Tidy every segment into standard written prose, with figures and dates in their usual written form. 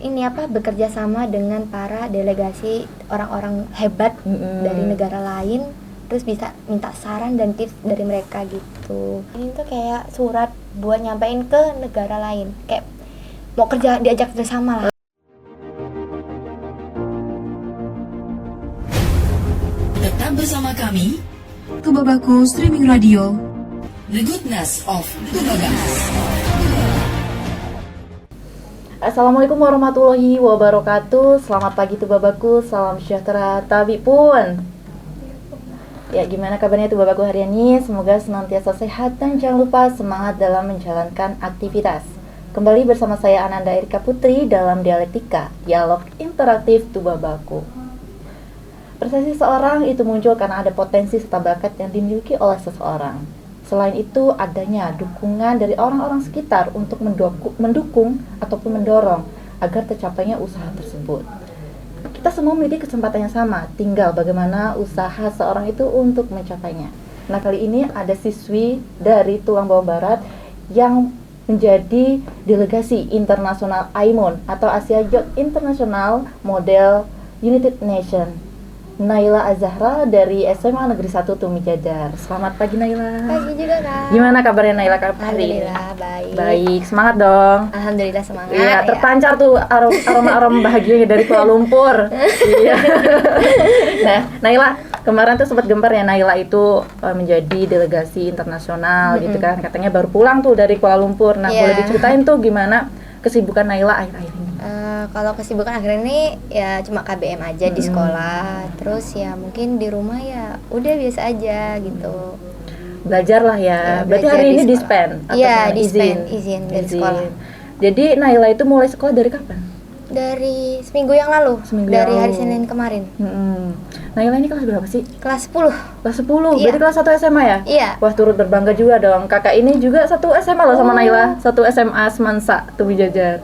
ini bekerja sama dengan para delegasi orang-orang hebat dari negara lain, terus bisa minta saran dan tips dari mereka gitu. Ini tuh kayak surat buat nyampein ke negara lain, kayak mau diajak bersama lah. Tetap bersama kami, Tuba Baku Streaming Radio, The Goodness of Tuba Baku. Assalamualaikum warahmatullahi wabarakatuh. Selamat pagi Tuba Baku, salam sejahtera Tabi pun. Ya, gimana kabarnya Tuba Baku hari ini? Semoga senantiasa sehat dan jangan lupa semangat dalam menjalankan aktivitas. Kembali bersama saya Ananda Erika Putri dalam Dialektika, dialog interaktif Tuba Baku. Prestasi seseorang itu muncul karena ada potensi serta bakat yang dimiliki oleh seseorang. Selain itu, adanya dukungan dari orang-orang sekitar untuk mendukung ataupun mendorong agar tercapainya usaha tersebut. Kita semua memiliki kesempatan yang sama, tinggal bagaimana usaha seorang itu untuk mencapainya. Nah, kali ini ada siswi dari Tulang Bawang Barat yang menjadi delegasi internasional AIMON atau Asia Youth International Model United Nation. Naila Azahra dari SMA Negeri 1 Tumi Jajar. Selamat pagi Naila. Pagi juga Kak. Gimana kabarnya Naila hari ini? Alhamdulillah baik. Baik, semangat dong. Alhamdulillah semangat. Iya, terpancar tuh aroma bahagianya dari Kuala Lumpur. Iya. Nah, Naila, kemarin tuh sempat gempar ya Naila itu menjadi delegasi internasional gitu kan. Katanya baru pulang tuh dari Kuala Lumpur. Nah, boleh diceritain tuh gimana kesibukan Naila akhir-akhir ini? Kalau kesibukan akhirnya ini ya cuma KBM aja di sekolah, terus ya mungkin di rumah ya udah biasa aja gitu. Belajar lah ya. Berarti hari ini dispen? Iya, izin dari sekolah. Jadi Naila itu mulai sekolah dari kapan? Dari seminggu yang lalu, dari hari Senin kemarin. Naila ini kelas berapa sih? Kelas 10. Kelas 10, Iya. berarti kelas 1 SMA ya? Iya. Wah, turut berbangga juga dong. Kakak ini juga satu SMA loh sama Naila, satu SMA Semansa, Tumi Jajar.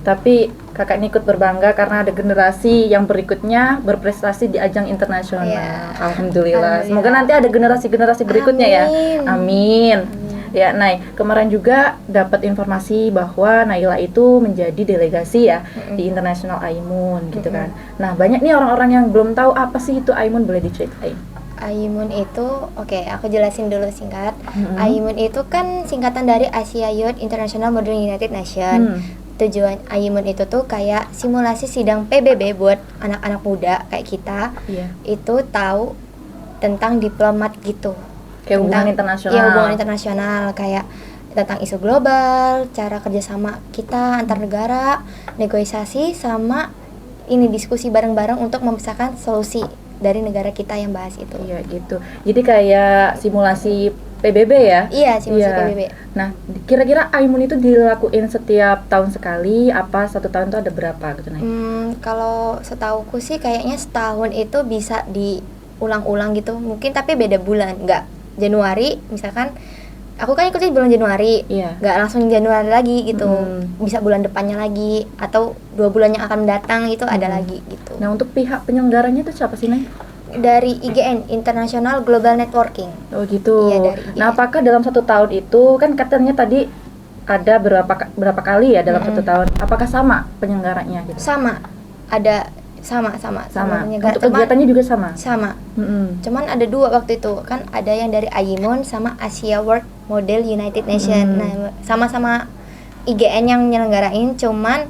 Tapi kakak ini ikut berbangga karena ada generasi yang berikutnya berprestasi di ajang internasional. Iya. Alhamdulillah. Semoga nanti ada generasi-generasi berikutnya ya. Amin. Ya, Nay, kemarin juga dapat informasi bahwa Naila itu menjadi delegasi ya di International AIMON gitu kan. Nah, banyak nih orang-orang yang belum tahu apa sih itu AIMON, boleh diceritain? AIMON itu, aku jelasin dulu singkat. AIMON itu kan singkatan dari Asia Youth International Model United Nation. Tujuan AIMON itu tuh kayak simulasi sidang PBB buat anak-anak muda kayak kita. Itu tahu tentang diplomat gitu. Kayak hubungan internasional. Iya, hubungan internasional, kayak tentang isu global, cara kerjasama kita antar negara, negosiasi, sama ini diskusi bareng-bareng untuk memisahkan solusi dari negara kita yang bahas itu. Iya gitu. Jadi kayak simulasi PBB ya? Iya, simulasi PBB. Nah, kira-kira AIMON itu dilakuin setiap tahun sekali? Apa satu tahun itu ada berapa gitu Nay? Kalau setauku sih kayaknya setahun itu bisa diulang-ulang gitu. Mungkin tapi beda bulan, nggak Januari misalkan. Aku kan ikutnya bulan Januari, nggak langsung Januari lagi gitu. Bisa bulan depannya lagi, atau 2 bulan yang akan mendatang itu ada lagi gitu. Nah, untuk pihak penyelenggaranya itu siapa sih, Nay? Dari IGN, International Global Networking. Oh gitu. Iya, dari IGN. Nah, apakah dalam 1 tahun itu, kan katanya tadi ada berapa kali ya dalam 1 tahun? Apakah sama penyelenggaranya gitu? Sama, ada sama. Untuk kegiatannya juga sama? Sama. Cuman ada 2 waktu itu, kan ada yang dari AIMON sama Asia World Model United Nation. Nah, sama-sama IGN yang nyelenggarain, cuman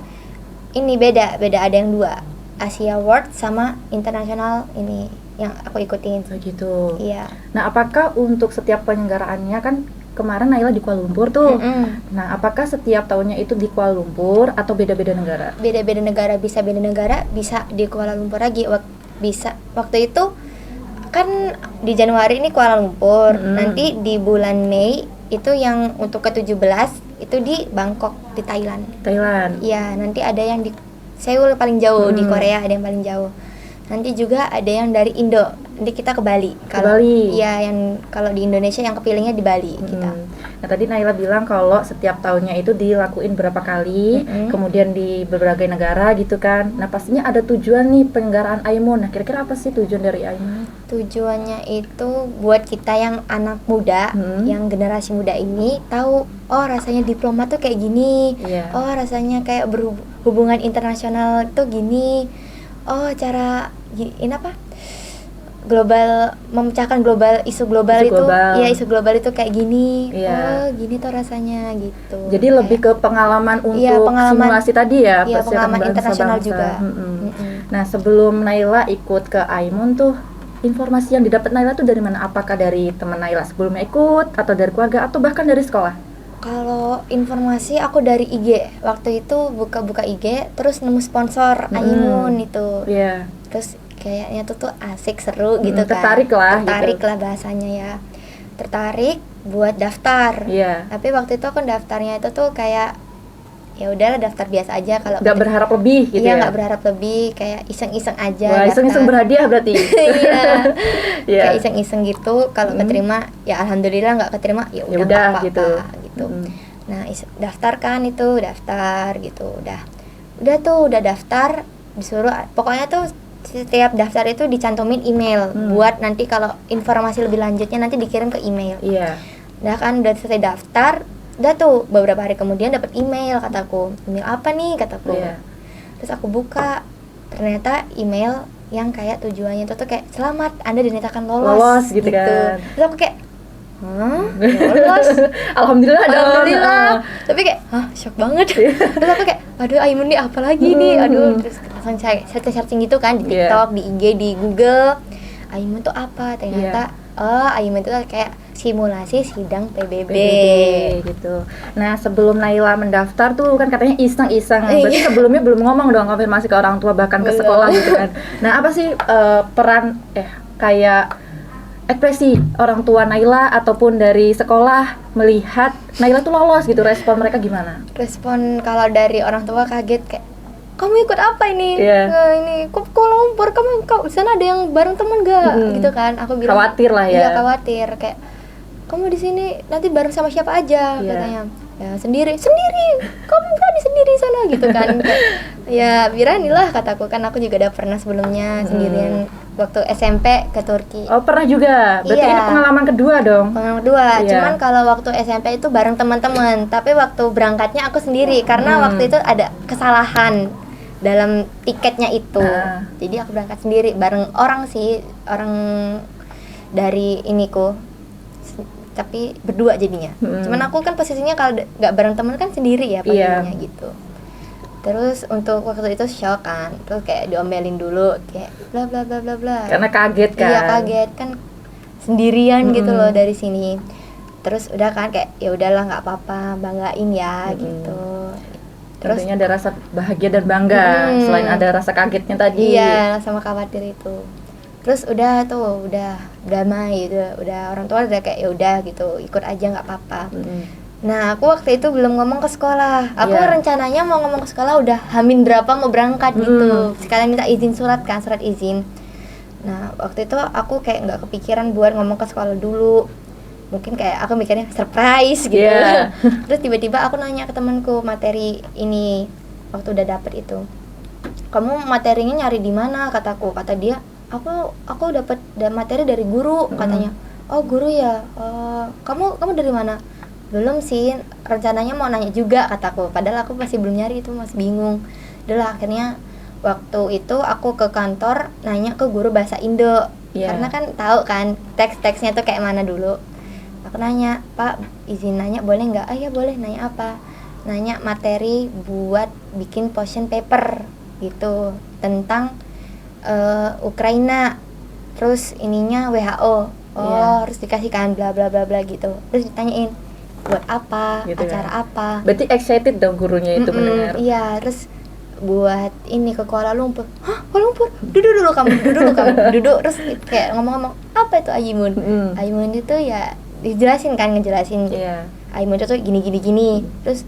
ini beda ada yang 2, Asia World sama internasional ini yang aku ikutin. Begitu. Iya. Nah, apakah untuk setiap penyelenggaraannya, kan kemarin Naila di Kuala Lumpur tuh. Nah, apakah setiap tahunnya itu di Kuala Lumpur atau beda-beda negara? Beda-beda negara, bisa beda negara, bisa di Kuala Lumpur lagi. Bisa. Waktu itu kan di Januari ini Kuala Lumpur. Nanti di bulan Mei itu yang untuk ke-17 itu di Bangkok, di Thailand. Thailand. Iya, nanti ada yang di Seoul paling jauh, di Korea ada yang paling jauh. Nanti juga ada yang dari Indo. Nanti kita ke Bali. Bali. Iya, yang kalau di Indonesia yang kepilihnya di Bali kita. Nah tadi Naila bilang kalau setiap tahunnya itu dilakuin berapa kali, kemudian di berbagai negara gitu kan. Nah pastinya ada tujuan nih penyelenggaraan Aimun. Nah kira-kira apa sih tujuan dari Aimun? Tujuannya itu buat kita yang anak muda, yang generasi muda ini tahu, oh rasanya diploma tuh kayak gini, oh rasanya kayak berhubungan internasional tuh gini, oh cara ini apa? Global, memecahkan isu global itu, ya isu global itu kayak gini, oh gini tuh rasanya gitu. Jadi kayak lebih ke pengalaman untuk simulasi tadi ya, pengalaman internasional juga. Nah sebelum Naila ikut ke Aimun tuh, informasi yang didapat Naila tuh dari mana? Apakah dari teman Naila sebelumnya ikut, atau dari keluarga, atau bahkan dari sekolah? Kalau informasi aku dari IG, waktu itu buka-buka IG, terus nemu sponsor Aimun itu, terus kayaknya tuh asik, seru gitu kan. Tertarik lah bahasanya ya. Tertarik buat daftar. Tapi waktu itu aku daftarnya itu tuh kayak ya udahlah daftar biasa aja, kalau nggak berharap lebih gitu ya. Iya, nggak berharap lebih, kayak iseng-iseng aja. Wah, iseng-iseng berhadiah berarti. Kayak iseng-iseng gitu, kalau keterima ya alhamdulillah, nggak keterima ya udah apa-apa gitu. Nah, daftar gitu. Udah daftar, disuruh pokoknya tuh setiap daftar itu dicantumin email buat nanti kalau informasi lebih lanjutnya nanti dikirim ke email. Udah kan, udah selesai daftar, udah tuh beberapa hari kemudian dapat email, kataku, email apa nih kataku. Terus aku buka, ternyata email yang kayak tujuannya tuh kayak selamat, Anda dinyatakan lolos gitu kan. Terus aku kayak lolos. Alhamdulillah. Tapi kayak shock banget. Terus aku kayak aduh Aimun nih apa lagi nih, terus langsung searching gitu kan di TikTok, di IG, di Google, Aimun tuh apa, ternyata Aimun itu kayak simulasi sidang PBB gitu. Nah sebelum Naila mendaftar tuh kan katanya iseng-iseng, berarti sebelumnya belum ngomong dong, konfirmasi ke orang tua bahkan ke sekolah gitu kan. Nah apa sih peran kayak ekspresi orang tua Naila ataupun dari sekolah melihat Naila tuh lolos gitu, respon mereka gimana? Respon kalau dari orang tua kaget, kayak kamu ikut apa ini? Ini kok Lumpur, kamu di sana ada yang bareng temen gak? Gitu kan. Aku bilang khawatir lah ya. Iya, khawatir, kayak kamu di sini nanti bareng sama siapa aja? Katanya. Ya sendiri. Kamu berani sendiri sana gitu kan. Ya beranilah kataku, kan aku juga udah pernah sebelumnya sendirian waktu SMP ke Turki. Oh, pernah juga. Berarti ini pengalaman kedua dong. Pengalaman kedua. Cuman kalau waktu SMP itu bareng teman-teman, tapi waktu berangkatnya aku sendiri karena waktu itu ada kesalahan dalam tiketnya itu. Jadi aku berangkat sendiri bareng orang dari tapi berdua jadinya. Cuman aku kan posisinya kalau nggak bareng temen kan sendiri ya posisinya gitu. Terus untuk waktu itu shock kan, terus kayak diomelin dulu kayak bla bla bla bla bla. Karena kaget kan? Iya kaget kan, sendirian gitu loh dari sini. Terus udah kan kayak ya udahlah nggak apa-apa, banggain ya gitu. Terus tentunya ada rasa bahagia dan bangga selain ada rasa kagetnya tadi. Iya, sama khawatir itu. Terus udah damai gitu, udah orang tua udah kayak ya udah gitu, ikut aja nggak apa-apa. Nah aku waktu itu belum ngomong ke sekolah. Aku rencananya mau ngomong ke sekolah udah hamin berapa mau berangkat gitu. Sekalian minta izin surat izin. Nah waktu itu aku kayak nggak kepikiran buat ngomong ke sekolah dulu. Mungkin kayak aku mikirnya surprise gitu. Terus tiba-tiba aku nanya ke temanku materi ini waktu udah dapet itu. Kamu materinya nyari di mana? Kataku. Kata dia, aku dapat materi dari guru katanya. Oh guru ya. Kamu dari mana? Belum sih, rencananya mau nanya juga kataku. Padahal aku masih belum nyari itu, masih bingung. Udah akhirnya waktu itu aku ke kantor nanya ke guru bahasa Indo. Karena kan tahu kan teks-teksnya tuh kayak mana dulu. Aku nanya, Pak izin nanya boleh nggak? Ya boleh, nanya apa? Nanya materi buat bikin position paper gitu tentang Ukraina, terus ininya WHO. Harus dikasihkan bla bla bla bla gitu. Terus ditanyain buat apa, gitu acara kan? Apa? Berarti excited dong gurunya itu mendengar. Iya, terus buat ini ke Kuala Lumpur. Hah, Kuala Lumpur? Duduk dulu kamu. Terus kayak ngomong-ngomong, apa itu Aimun? Aimun itu ya ngejelasin. Aimun itu gini. Terus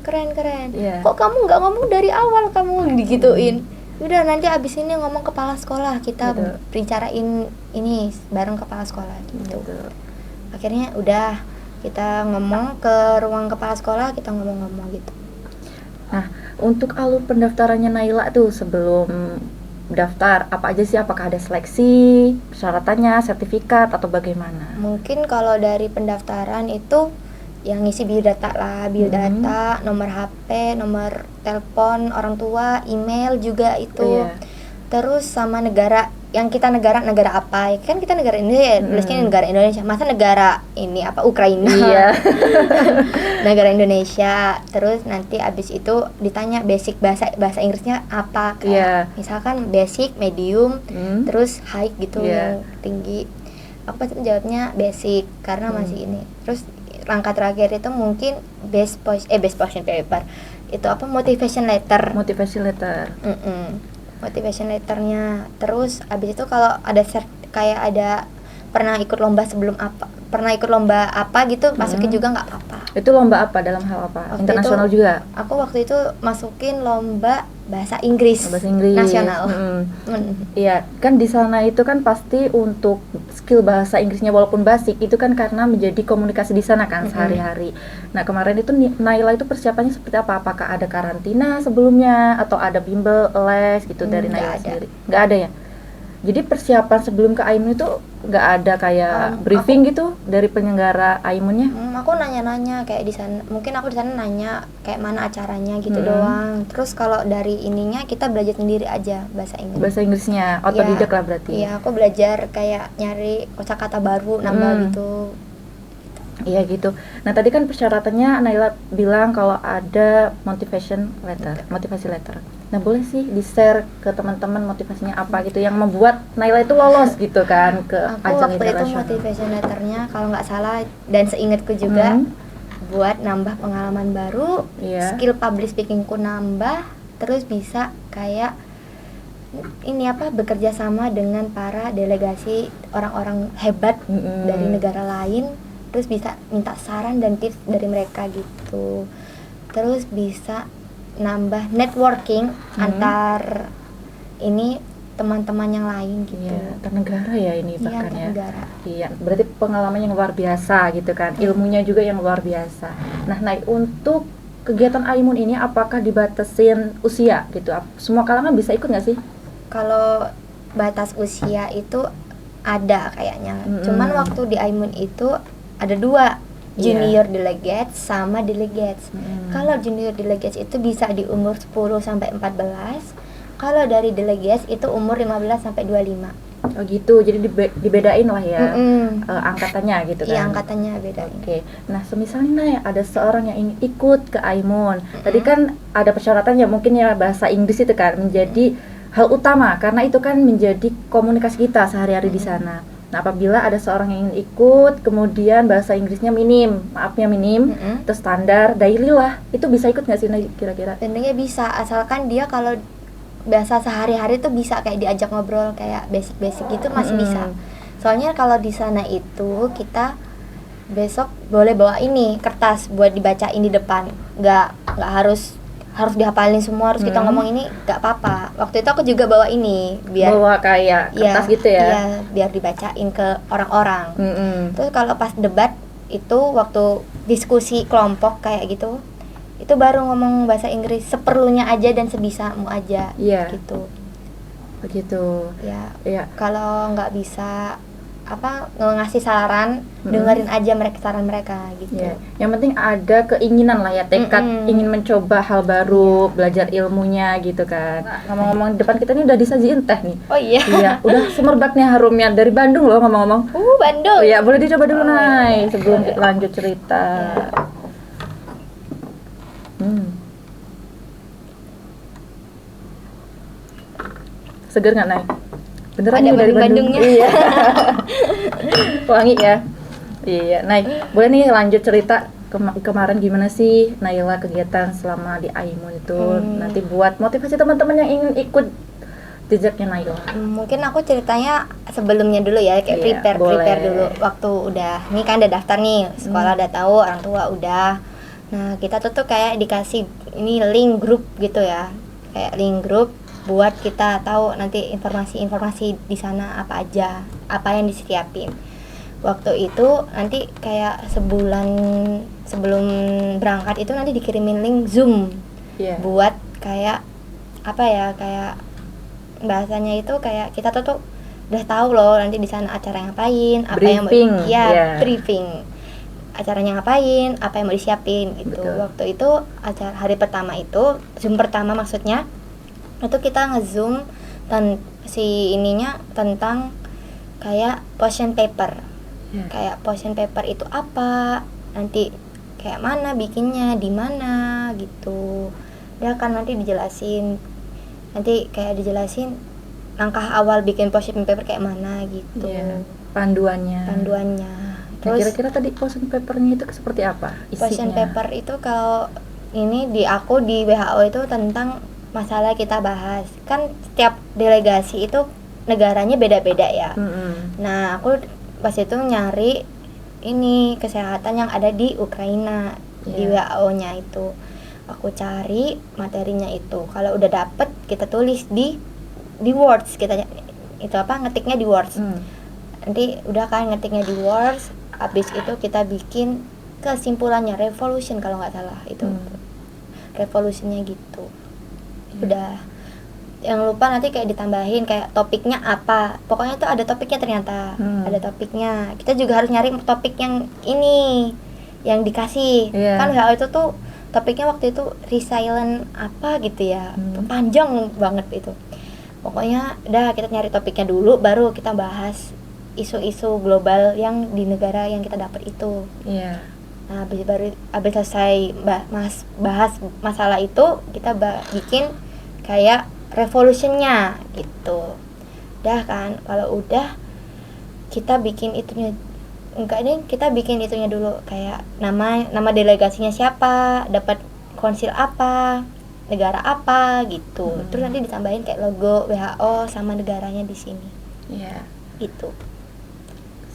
keren. Kok kamu nggak ngomong dari awal, kamu digituin? udah nanti abis ini ngomong kepala sekolah, kita Gitu. bicarain ini bareng kepala sekolah gitu. Gitu. Akhirnya udah kita ngomong ke ruang kepala sekolah, kita ngomong-ngomong gitu. Nah, untuk alur pendaftarannya Naila tuh sebelum daftar apa aja sih? Apakah ada seleksi, persyaratannya, sertifikat atau bagaimana? Mungkin kalau dari pendaftaran itu yang ngisi biodata lah, biodata, nomor HP, nomor telepon orang tua, email juga itu. Iya. Terus sama negara, yang kita negara apa? Kan kita negara ini tulisnya negara Indonesia. Masa negara ini apa Ukraina? Iya. Negara Indonesia. Terus nanti abis itu ditanya basic bahasa Inggrisnya apa? Kayak Iya. misalkan basic, medium, Hmm. terus high gitu Iya. yang tinggi. Aku pasti jawabnya basic karena masih ini. Terus langkah terakhir itu mungkin base portion paper. Itu apa, motivation letter. Motivation letter. Motivation letternya. Terus abis itu kalau ada kayak ada pernah ikut lomba gitu, masukin juga nggak apa-apa. Itu lomba apa? Dalam hal apa? Waktu Internasional itu, juga? Aku waktu itu masukin lomba bahasa Inggris, Bahasa Inggris nasional. Iya, kan di sana itu kan pasti untuk skill bahasa Inggrisnya walaupun basic itu kan karena menjadi komunikasi di sana kan sehari-hari. Nah, kemarin itu Naila itu persiapannya seperti apa? Apakah ada karantina sebelumnya atau ada bimbel les gitu dari Nggak Naila ada. sendiri? Nggak ada ya? Jadi persiapan sebelum ke Aimun itu nggak ada kayak briefing gitu dari penyelenggara Aimunnya? Aku nanya-nanya kayak di sana. Mungkin aku di sana nanya kayak mana acaranya gitu doang. Terus kalau dari ininya kita belajar sendiri aja bahasa Inggris. Bahasa Inggrisnya otodidak lah berarti. Iya, aku belajar kayak nyari kosakata baru, nambah gitu. Iya gitu. Nah tadi kan persyaratannya Naila bilang kalau ada motivasi letter. Nah boleh sih di-share ke teman-teman motivasinya apa gitu yang membuat Naila itu lolos gitu kan ke Aku ajang waktu itu internasional. motivation letternya kalau nggak salah dan seingatku juga buat nambah pengalaman baru, Iya. skill public speakingku nambah, terus bisa kayak ini apa, bekerja sama dengan para delegasi orang-orang hebat dari negara lain, terus bisa minta saran dan tips dari mereka gitu. Terus bisa nambah networking antar ini teman-teman yang lain gitu. Iya, antar negara ya ini Iya, bahkan antar ya. negara. Iya, berarti pengalaman yang luar biasa gitu kan, ilmunya juga yang luar biasa. Nah, untuk kegiatan Aimun ini apakah dibatasin usia gitu? Semua kalangan bisa ikut nggak sih? Kalau batas usia itu ada kayaknya. Cuman waktu di Aimun itu ada dua, junior delegates sama delegates. Kalau junior delegates itu bisa di umur 10 sampai 14. Kalau dari delegates itu umur 15 sampai 25. Oh gitu, jadi dibedain lah ya angkatannya gitu kan? Iya, angkatannya beda. Oke, nah semisalnya ada seorang yang ingin ikut ke Aimun, tadi kan ada persyaratannya mungkin ya bahasa Inggris itu kan menjadi hal utama karena itu kan menjadi komunikasi kita sehari-hari di sana. Nah apabila ada seorang yang ingin ikut, kemudian bahasa Inggrisnya minim, terus standar daily lah, itu bisa ikut nggak sih kira-kira? Sebenarnya bisa, asalkan dia kalau bahasa sehari-hari tuh bisa kayak diajak ngobrol kayak basic-basic gitu masih bisa. Soalnya kalau di sana itu kita besok boleh bawa ini kertas buat dibacain di depan, nggak harus dihafalin semua, harus kita ngomong ini nggak apa-apa. Waktu itu aku juga bawa ini biar bawa kayak kertas gitu ya? Iya, biar dibacain ke orang-orang. Terus kalau pas debat itu waktu diskusi kelompok kayak gitu, itu baru ngomong bahasa Inggris seperlunya aja dan sebisamu aja. Iya. Gitu. Begitu. Ya. Iya. Kalau nggak bisa ngasih saran, dengerin aja saran mereka gitu. Yeah. Yang penting ada keinginan lah ya, tekad ingin mencoba hal baru, belajar ilmunya gitu kan. Nah, ngomong-ngomong depan kita ini udah disajiin teh nih. Oh iya. Iya, udah semerbak nih harumnya dari Bandung loh ngomong-ngomong. Bandung. Oh iya, boleh dicoba dulu Nay sebelum lanjut cerita. Seger nggak Nay? Beneran Ada nih dari Bandung. Bandungnya. Iya. Wangi ya. Iya, Nay, boleh nih lanjut cerita kemarin gimana sih Naila kegiatan selama di Aimun itu nanti buat motivasi teman-teman yang ingin ikut jejaknya Naila. Mungkin aku ceritanya sebelumnya dulu ya, kayak prepare dulu. Waktu udah, ini kan udah daftar nih, sekolah udah tahu, orang tua udah. Nah, kita tuh kayak dikasih ini link grup gitu ya. Kayak link grup buat kita tahu nanti informasi di sana apa aja, apa yang disiapin. Waktu itu nanti kayak sebulan sebelum berangkat itu nanti dikirimin link Zoom buat kayak apa ya, kayak bahasanya itu kayak kita tuh udah tahu loh nanti di sana acara ngapain, apa briefing, yang mau briefing acaranya ngapain, apa yang mau disiapin gitu. Betul. Waktu itu acara hari pertama itu Zoom pertama maksudnya itu kita nge-zoom tentang kayak question paper. Kayak question paper itu apa, nanti kayak mana bikinnya, di mana gitu. Dia kan nanti dijelasin, nanti kayak dijelasin langkah awal bikin question paper kayak mana gitu. Panduannya. Terus kira-kira tadi question papernya itu seperti apa isinya? Question paper itu kalau ini di WHO itu tentang masalah kita bahas. Kan setiap delegasi itu negaranya beda-beda ya. Nah, aku pas itu nyari ini kesehatan yang ada di Ukraina, di WHO-nya itu. Aku cari materinya itu. Kalau udah dapet kita tulis di Words, kita itu apa ngetiknya di Words. Nanti udah kan ngetiknya di Words, habis itu kita bikin kesimpulannya revolution kalau nggak salah itu. Revolutionnya gitu. Udah, yang lupa nanti kayak ditambahin kayak topiknya apa, pokoknya tuh ada topiknya ternyata. Ada topiknya, kita juga harus nyari topik yang ini yang dikasih. Kan WHO itu tuh topiknya waktu itu resilient apa gitu ya, panjang banget itu. Pokoknya udah kita nyari topiknya dulu, baru kita bahas isu-isu global yang di negara yang kita dapat itu. Nah, habis selesai bahas masalah itu, kita bikin kayak revolutionnya gitu. Udah kan, kalau udah kita bikin itunya, kita bikin itunya dulu kayak nama delegasinya siapa, dapat konsil apa, negara apa gitu. Terus nanti ditambahin kayak logo WHO sama negaranya di sini. Gitu.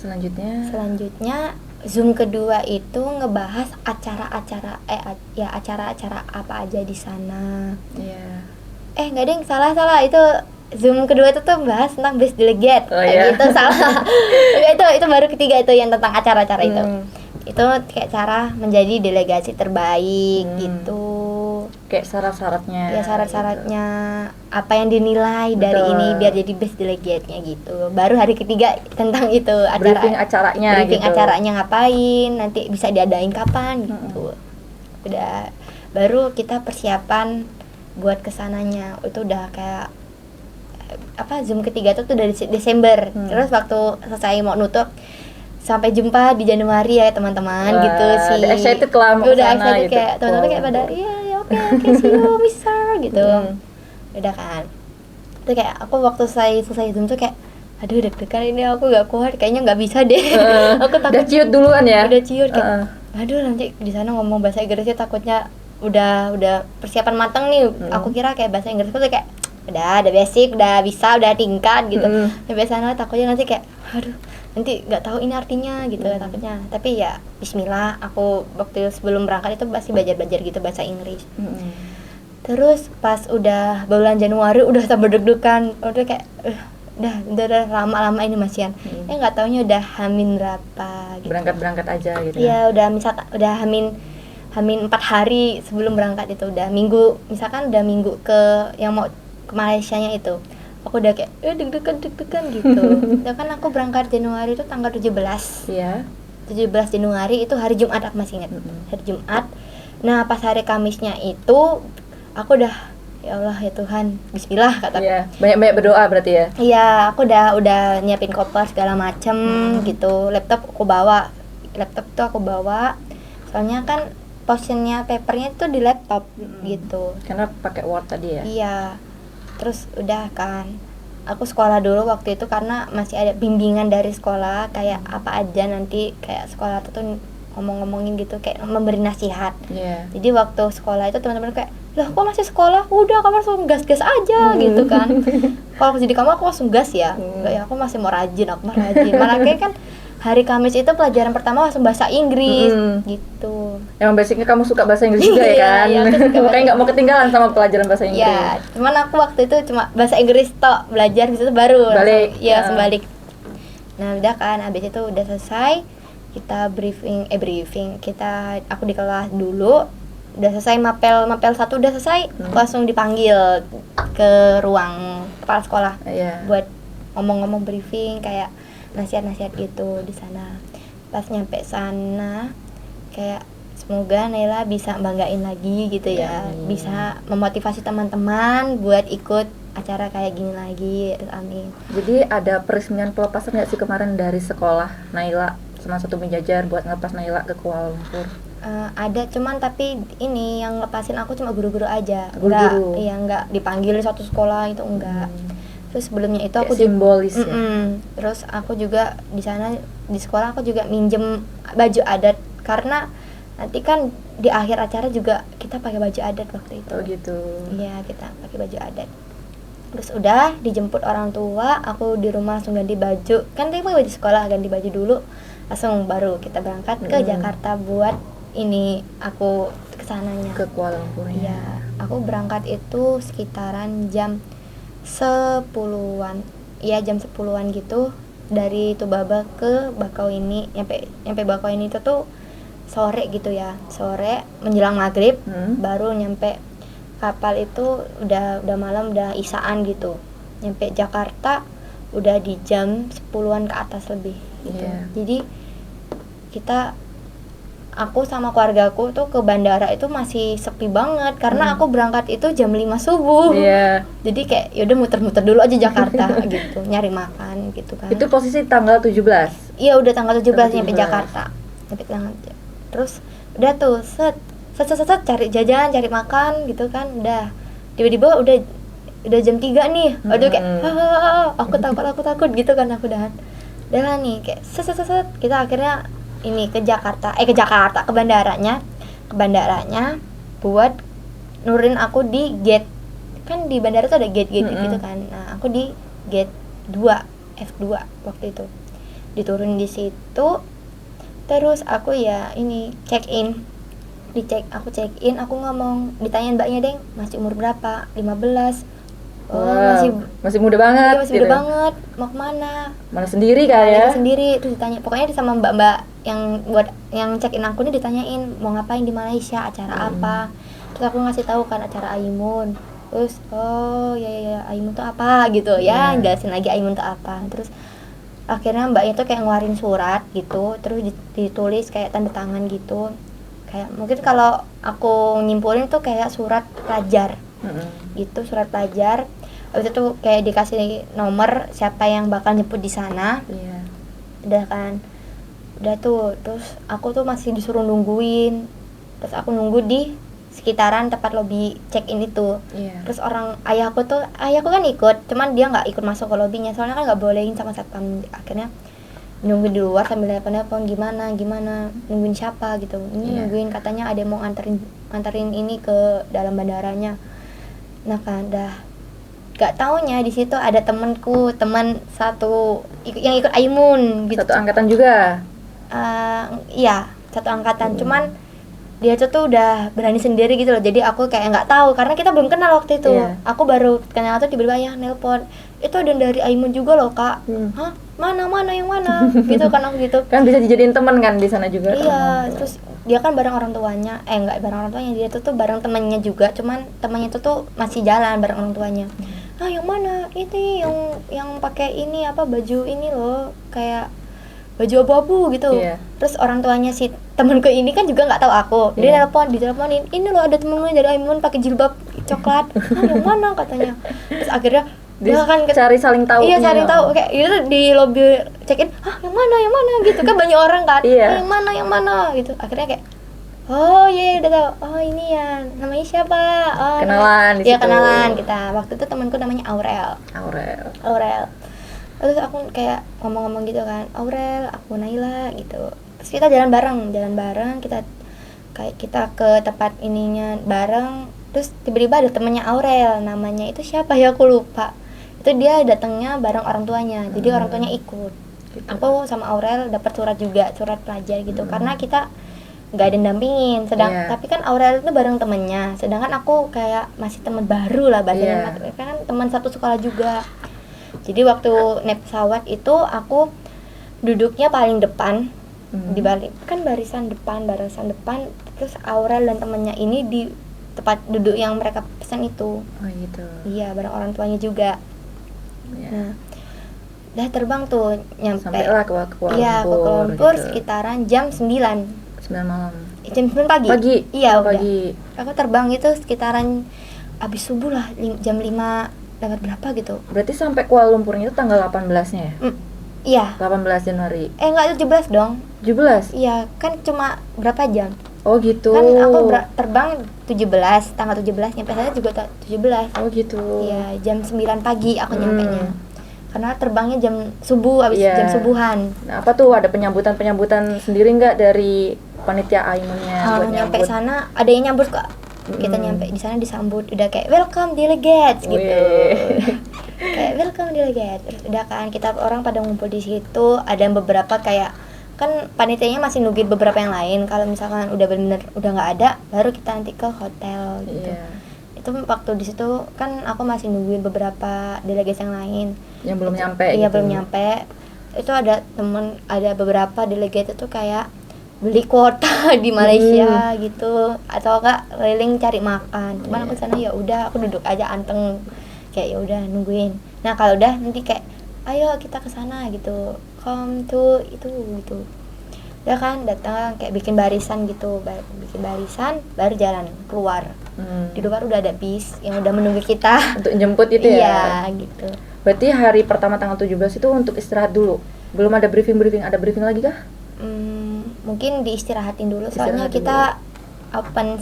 Selanjutnya Zoom kedua itu ngebahas acara-acara apa aja di sana. Enggak deh, salah itu Zoom kedua itu tuh bahas tentang best delegate. Gitu salah. itu baru ketiga itu yang tentang acara-acara itu. Itu kayak cara menjadi delegasi terbaik gitu. Kayak syarat-syaratnya. Ya syarat-syaratnya apa yang dinilai dari ini biar jadi best delegate-nya gitu. Baru hari ketiga tentang itu briefing acaranya briefing gitu. acaranya ngapain, nanti bisa diadain kapan gitu. Udah, baru kita persiapan buat kesananya. Itu udah kayak Zoom ketiga itu tuh dari Desember. Terus waktu selesai mau nutup, sampai jumpa di Januari ya teman-teman. Gitu sih. Udah excited lah mau udah kesana excited gitu. kayak teman-teman kayak pada iya oke see you mister gitu. Udah kan. Itu kayak aku waktu selesai Zoom tuh kayak aduh deg-degan ini, aku gak kuat, kayaknya nggak bisa deh. Aku takut. Udah ciut duluan ya. Udah ciut kayak aduh nanti di sana ngomong bahasa Inggrisnya takutnya udah persiapan matang nih. Aku kira kayak bahasa Inggris tuh kayak udah basic, udah bisa, udah tingkat gitu. Sampai sana takutnya nanti kayak aduh nanti nggak tahu ini artinya gitu takutnya. Tapi ya Bismillah, aku waktu sebelum berangkat itu masih belajar gitu bahasa Inggris. Terus pas udah bulan Januari udah tambah deg-degan, udah kayak udah lama-lama ini masian. Nggak taunya udah hamin berapa gitu. Berangkat aja gitu. Iya, udah hamin 4 hari sebelum berangkat itu udah minggu ke yang mau ke Malaysianya itu. Aku udah kayak deg-degan gitu. Dan kan aku berangkat Januari itu tanggal 17. 17 Januari itu hari Jumat, aku masih ingat. Hari Jumat. Nah, pas hari Kamisnya itu aku udah ya Allah ya Tuhan, bismillah kataku. Banyak berdoa berarti ya. Iya, aku udah nyiapin koper segala macem gitu. Laptop tuh aku bawa. Soalnya kan portionnya papernya itu di laptop gitu. Karena pakai Word tadi ya. Iya. Terus udah kan, aku sekolah dulu waktu itu karena masih ada bimbingan dari sekolah kayak apa aja nanti kayak sekolah tuh ngomong-ngomongin gitu kayak memberi nasihat. Jadi waktu sekolah itu teman-teman kayak, "Lah, kok masih sekolah? Udah kamu langsung gas-gas aja." Gitu kan. Kalau jadi kamu aku langsung gas ya. Enggak ya, aku masih mau rajin. Malah kayak kan hari Kamis itu pelajaran pertama langsung bahasa Inggris gitu. Emang basicnya kamu suka bahasa Inggris juga ya kan? Iya, aku suka Makanya nggak mau ketinggalan sama pelajaran bahasa Inggris. Ya, cuman aku waktu itu cuma bahasa Inggris tok belajar, gitu baru balik. langsung, sebalik. Nah udah kan, abis itu udah selesai, kita briefing, aku di kelas dulu, udah selesai mapel 1 udah selesai, aku langsung dipanggil ke ruang kepala sekolah buat ngomong-ngomong briefing kayak nasihat-nasihat gitu di sana. Pas nyampe sana kayak semoga Naila bisa banggain lagi gitu ya, bisa memotivasi teman-teman buat ikut acara kayak gini lagi, amin. Jadi ada peresmian pelepasan nggak sih kemarin dari sekolah Naila sama satu penjajar buat ngelepas Naila ke Kuala Lumpur? Ada, cuman tapi ini yang lepasin aku cuma guru-guru aja. Guru-guru. Enggak dipanggil satu sekolah itu enggak. Terus sebelumnya itu aku simbolis ya. Terus aku juga di sana di sekolah aku juga minjem baju adat karena nanti kan di akhir acara juga kita pakai baju adat waktu itu. Oh gitu. Iya, kita pakai baju adat. Terus udah dijemput orang tua, aku di rumah langsung ganti baju. Kan tadi pakai baju sekolah, ganti baju dulu. Langsung baru kita berangkat ke Jakarta buat ini aku kesananya. Ke Kuala Lumpur. Iya, aku berangkat itu sekitaran jam 10-an. Iya, jam 10-an gitu dari Tubaba ke Bakauheni. Nyampe Bakauheni itu tuh sore gitu ya. Sore menjelang maghrib baru nyampe kapal itu udah malam, udah isaan gitu. Nyampe Jakarta udah di jam 10-an ke atas lebih gitu. Jadi aku sama keluargaku tuh ke bandara itu masih sepi banget karena aku berangkat itu jam 5 subuh. Jadi kayak yaudah muter-muter dulu aja Jakarta gitu, nyari makan gitu kan. Itu posisi tanggal 17? Iya, udah tanggal 17 nyampe Jakarta. Terus udah tuh set cari jajan, cari makan gitu kan. Udah tiba-tiba udah jam 3 nih. Udah kayak aku takut gitu kan, aku udah lah nih kayak set kita akhirnya ini ke bandaranya buat nurunin aku di gate. Kan di bandara tuh ada gate gitu kan. Nah, aku di gate 2 F2 waktu itu. Diturunin di situ. Terus aku ya ini check in, aku ngomong, ditanyain mbaknya, Deng, masih umur berapa? 15. Masih muda banget. Iya, masih muda banget. Mau kemana? Mana sendiri kan ya? Sendiri. Terus ditanya, pokoknya sama mbak-mbak yang check in aku nih ditanyain mau ngapain di Malaysia, acara apa. Terus aku ngasih tahu kan acara Aimun. Terus ya Aimun tuh apa gitu ya, jelasin lagi Aimun tuh apa. Terus akhirnya mbaknya tuh kayak ngeluarin surat gitu, terus ditulis kayak tanda tangan gitu, kayak mungkin kalau aku nyimpulin tuh kayak surat pelajar gitu, surat pelajar. Habis itu kayak dikasih nomor siapa yang bakal nyebut di sana. Udah kan, udah tuh, terus aku tuh masih disuruh nungguin. Terus aku nunggu di sekitaran tempat lobby check-in itu. Terus ayahku kan ikut, cuman dia nggak ikut masuk ke lobbynya soalnya kan nggak bolehin sama satpam. Akhirnya nunggu di luar sambil telepon gimana nungguin siapa gitu. Nungguin katanya ada yang mau nganterin ini ke dalam bandaranya. Nah kan dah gak taunya di situ ada teman satu yang ikut Aimun gitu. Satu angkatan juga? Iya, satu angkatan. Cuman dia tuh udah berani sendiri gitu loh, jadi aku kayak nggak tahu karena kita belum kenal waktu itu. Aku baru kenal tuh tiba-tiba ya nelpon, itu ada dari Aimun juga loh kak. Hah, mana yang mana gitu kan, aku gitu kan bisa dijadiin teman kan di sana juga. Iya, terus dia kan bareng orang tuanya, nggak bareng orang tuanya, dia tuh bareng temannya juga, cuman temannya tuh masih jalan bareng orang tuanya. Yang mana ini yang pakai ini apa, baju ini loh kayak baju abu-abu gitu. Terus orang tuanya si temanku ini kan juga nggak tahu aku. Dia diteleponin, ini loh ada temenmu dari Aimun pakai jilbab coklat. Yang mana katanya. Terus akhirnya dia kan cari saling tahu. Iya, saling tahu. Kayak itu di lobby check-in, yang mana gitu kan, banyak orang kan. Yang mana gitu. Akhirnya kayak udah tahu. Ini ya, namanya siapa? Kenalan di situ. Iya, kenalan kita. Waktu itu temanku namanya Aurel. Terus aku kayak ngomong-ngomong gitu kan, Aurel, aku Naila gitu. Terus kita jalan bareng, kita ke tempat ininya bareng. Terus tiba-tiba ada temennya Aurel, namanya itu siapa ya, aku lupa. Itu dia datangnya bareng orang tuanya, jadi orang tuanya ikut. Gitu. Aku sama Aurel dapat surat juga, surat pelajar gitu, karena kita nggak ada dampingin. Tapi kan Aurel itu bareng temennya, sedangkan aku kayak masih teman baru lah bahasanya, kan teman satu sekolah juga. Jadi waktu naik pesawat itu aku duduknya paling depan, di balik kan barisan depan, terus Aurel dan temennya ini di tempat duduk yang mereka pesan itu. Oh gitu. Iya, bareng orang tuanya juga. Nah, udah terbang tuh, nyampe sampailah ke Kuala Lumpur. Iya, ke Kuala Lumpur gitu. sekitaran jam 9 malam. Jam 9 pagi. Iya, udah. Pagi. Aku terbang itu sekitaran abis subuh lah, jam 5 lewat berapa gitu. Berarti sampai Kuala Lumpurnya itu tanggal 18-nya ya? Iya. 18 Januari. Enggak, itu 17 dong. 17? Iya, kan cuma berapa jam? Oh gitu. Kan aku terbang 17, tanggal 17, nyampe sana juga 17. Oh gitu. Iya, jam 9 pagi aku nyampenya. Karena terbangnya jam subuh, abis jam subuhan. Nah, apa tuh, ada penyambutan sendiri nggak dari panitia Aimunnya buat nyampe nyambut? sana ada yang nyambut kok. Kita nyampe di sana disambut udah kayak welcome delegates gitu. Kayak welcome delegates. Terus udah kan kita orang pada ngumpul di situ, ada beberapa kayak kan panitianya masih nungguin beberapa yang lain. Kalau misalkan udah bener udah nggak ada, baru kita nanti ke hotel gitu. Itu waktu di situ kan aku masih nungguin beberapa delegates yang lain yang belum nyampe. Iya, gitu. belum nyampe. Itu ada beberapa delegate itu kayak beli kuota di Malaysia gitu, atau enggak keliling cari makan. Cuman aku sana ya udah, aku duduk aja anteng kayak ya udah nungguin. Nah, kalau udah nanti kayak ayo kita ke sana gitu, come to itu gitu. Ya kan datang kayak bikin barisan gitu, baru jalan keluar. Di luar udah ada bis yang udah menunggu kita untuk jemput itu ya. Iya gitu. Berarti hari pertama tanggal 17 itu untuk istirahat dulu. Belum ada briefing, ada briefing lagi kah? Mungkin diistirahatin dulu, soalnya kita opening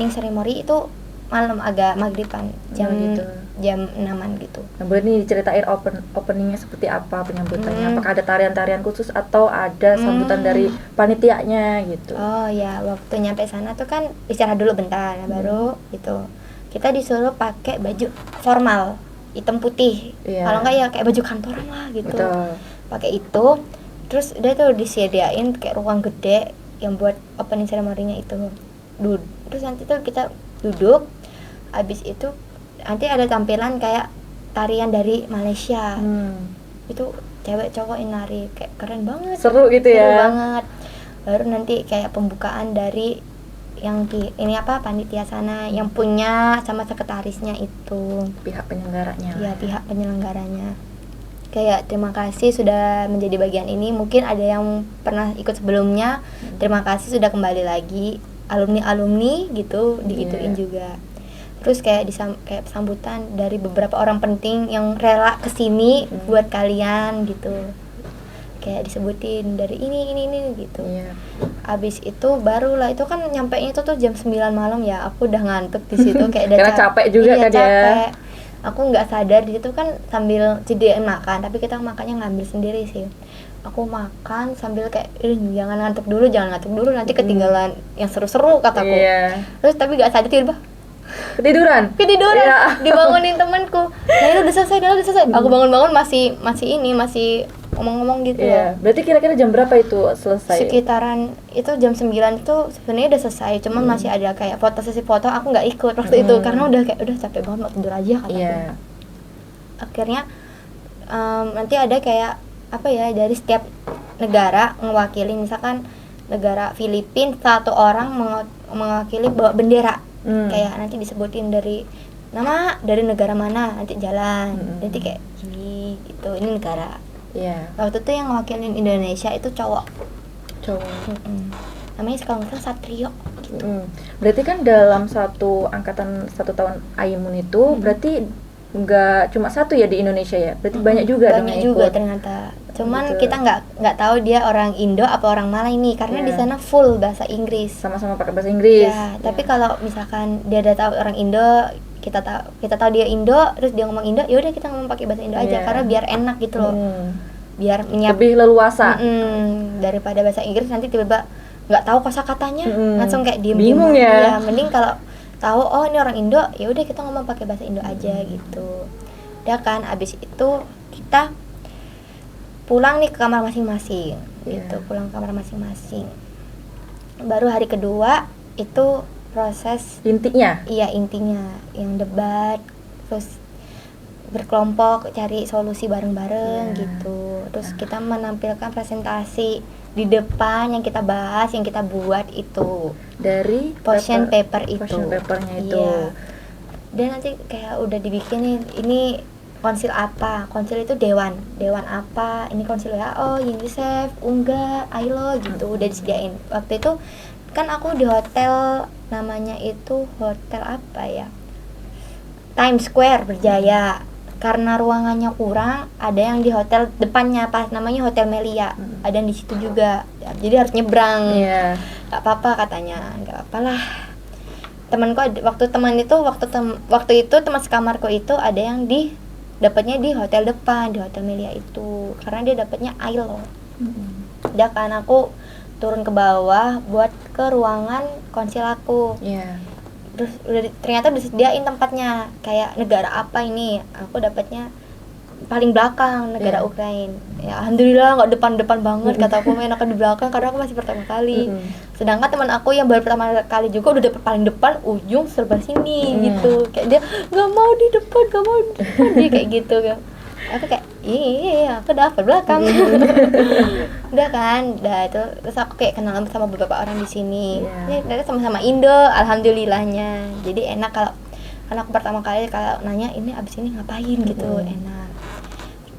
ceremony itu malam agak maghriban, jam 6-an gitu. Nah, boleh nih diceritain openingnya seperti apa penyambutannya? Apakah ada tarian-tarian khusus atau ada sambutan dari panitianya gitu? Oh ya, waktu nyampe sana tuh kan istirahat dulu bentar, baru gitu. Kita disuruh pakai baju formal, hitam putih. Kalau enggak ya kayak baju kantoran lah gitu. Pakai itu. Terus udah tuh disediain kayak ruang gede yang buat opening ceremony-nya itu. Terus nanti tuh kita duduk, habis itu nanti ada tampilan kayak tarian dari Malaysia. Itu cewek cowok yang nari, kayak keren banget. Seru gitu ya. Seru banget. Baru nanti kayak pembukaan dari yang panitia sana yang punya sama sekretarisnya itu. Pihak penyelenggaranya. Iya, pihak penyelenggaranya. Kayak terima kasih sudah menjadi bagian ini. Mungkin ada yang pernah ikut sebelumnya. Terima kasih sudah kembali lagi. Alumni gitu, digituin juga. Terus kayak kayak sambutan dari beberapa orang penting yang rela kesini buat kalian gitu. Kayak disebutin dari ini gitu. Abis itu barulah, itu kan nyampenya itu tuh jam 9 malam ya. Aku udah ngantuk di situ kayak udah capek juga kan capek. Aku nggak sadar di situ kan sambil sediain makan, tapi kita makannya ngambil sendiri sih. Aku makan sambil kayak jangan ngantuk dulu nanti ketinggalan yang seru-seru kataku. Terus tapi nggak sadar tiba ketiduran. Dibangunin temanku. Nah, ini udah selesai. Aku bangun-bangun masih ngomong-ngomong gitu ya. Berarti kira-kira jam berapa itu selesai? Sekitaran itu jam 9 itu sebenarnya udah selesai, cuman masih ada kayak sesi foto, aku nggak ikut waktu itu karena udah capek banget, mau tidur aja kataku. Akhirnya nanti ada kayak dari setiap negara mewakili, misalkan negara Filipina satu orang mewakili bawa bendera. Kayak nanti disebutin dari nama dari negara mana, nanti jalan. Nanti kayak gini gitu, ini negara. Waktu itu yang ngewakilin Indonesia itu cowok. Namanya kalau nggak salah Satrio gitu. Berarti kan dalam satu angkatan 1 tahun Aimun itu berarti nggak cuma satu ya di Indonesia ya, berarti banyak juga dong yang ikut. Ternyata. Cuman kita nggak tahu dia orang Indo apa orang Malay nih, karena di sana full bahasa Inggris. Sama-sama pakai bahasa Inggris. Tapi kalau misalkan dia udah tahu orang Indo, kita tahu dia Indo, terus dia ngomong Indo, ya udah kita ngomong pakai bahasa Indo aja, karena biar enak gitu loh. Biar lebih leluasa. Daripada bahasa Inggris nanti tiba-tiba nggak tahu kosakatanya, langsung kayak bingung ya. Mending kalau tahu ini orang Indo, ya udah kita ngomong pakai bahasa Indo aja gitu. Udah kan, abis itu kita pulang nih ke kamar masing-masing Iya. gitu, pulang ke kamar masing-masing. Baru hari kedua itu proses Intinya. intinya yang debat, terus berkelompok cari solusi bareng-bareng Iya. gitu. Terus kita menampilkan presentasi di depan yang kita bahas, yang kita buat itu Dari position paper itu. Position papernya itu. Iya. Dan nanti kayak udah dibikinin ini konsil apa, konsil itu dewan apa, ini konsil WHO, UNICEF, UNGA, ILO gitu, udah disediain. Waktu itu kan aku di hotel, namanya itu hotel apa ya, Times Square Berjaya. Karena ruangannya kurang, ada yang di hotel depannya pas namanya Hotel Melia, ada yang di situ juga, jadi harus nyebrang. Iya. Gak apa-apa katanya, gak apa-apa lah. Temanku waktu itu teman sekamarku itu ada yang dapatnya di hotel depan, di Hotel Melia itu, karena dia dapatnya ILO. Udah kan aku turun ke bawah buat ke ruangan konsil aku. Iya. Terus ternyata udah disediain tempatnya, kayak negara apa ini, aku dapatnya paling belakang, negara Ukraina. Ya alhamdulillah nggak depan-depan banget, kata aku enakan di belakang karena aku masih pertama kali. Sedangkan teman aku yang baru pertama kali juga udah dapet paling depan, ujung sebelah sini gitu. Kayak dia nggak mau di depan, dia kayak gitu kan. Aku kayak iya aku dapet belakang. Udah kan, itu terus aku kayak kenalan sama beberapa orang di sini. Ya, mereka sama-sama Indo, alhamdulillahnya. Jadi enak kalau karena aku pertama kali kalau nanya ini abis ini ngapain gitu, enak.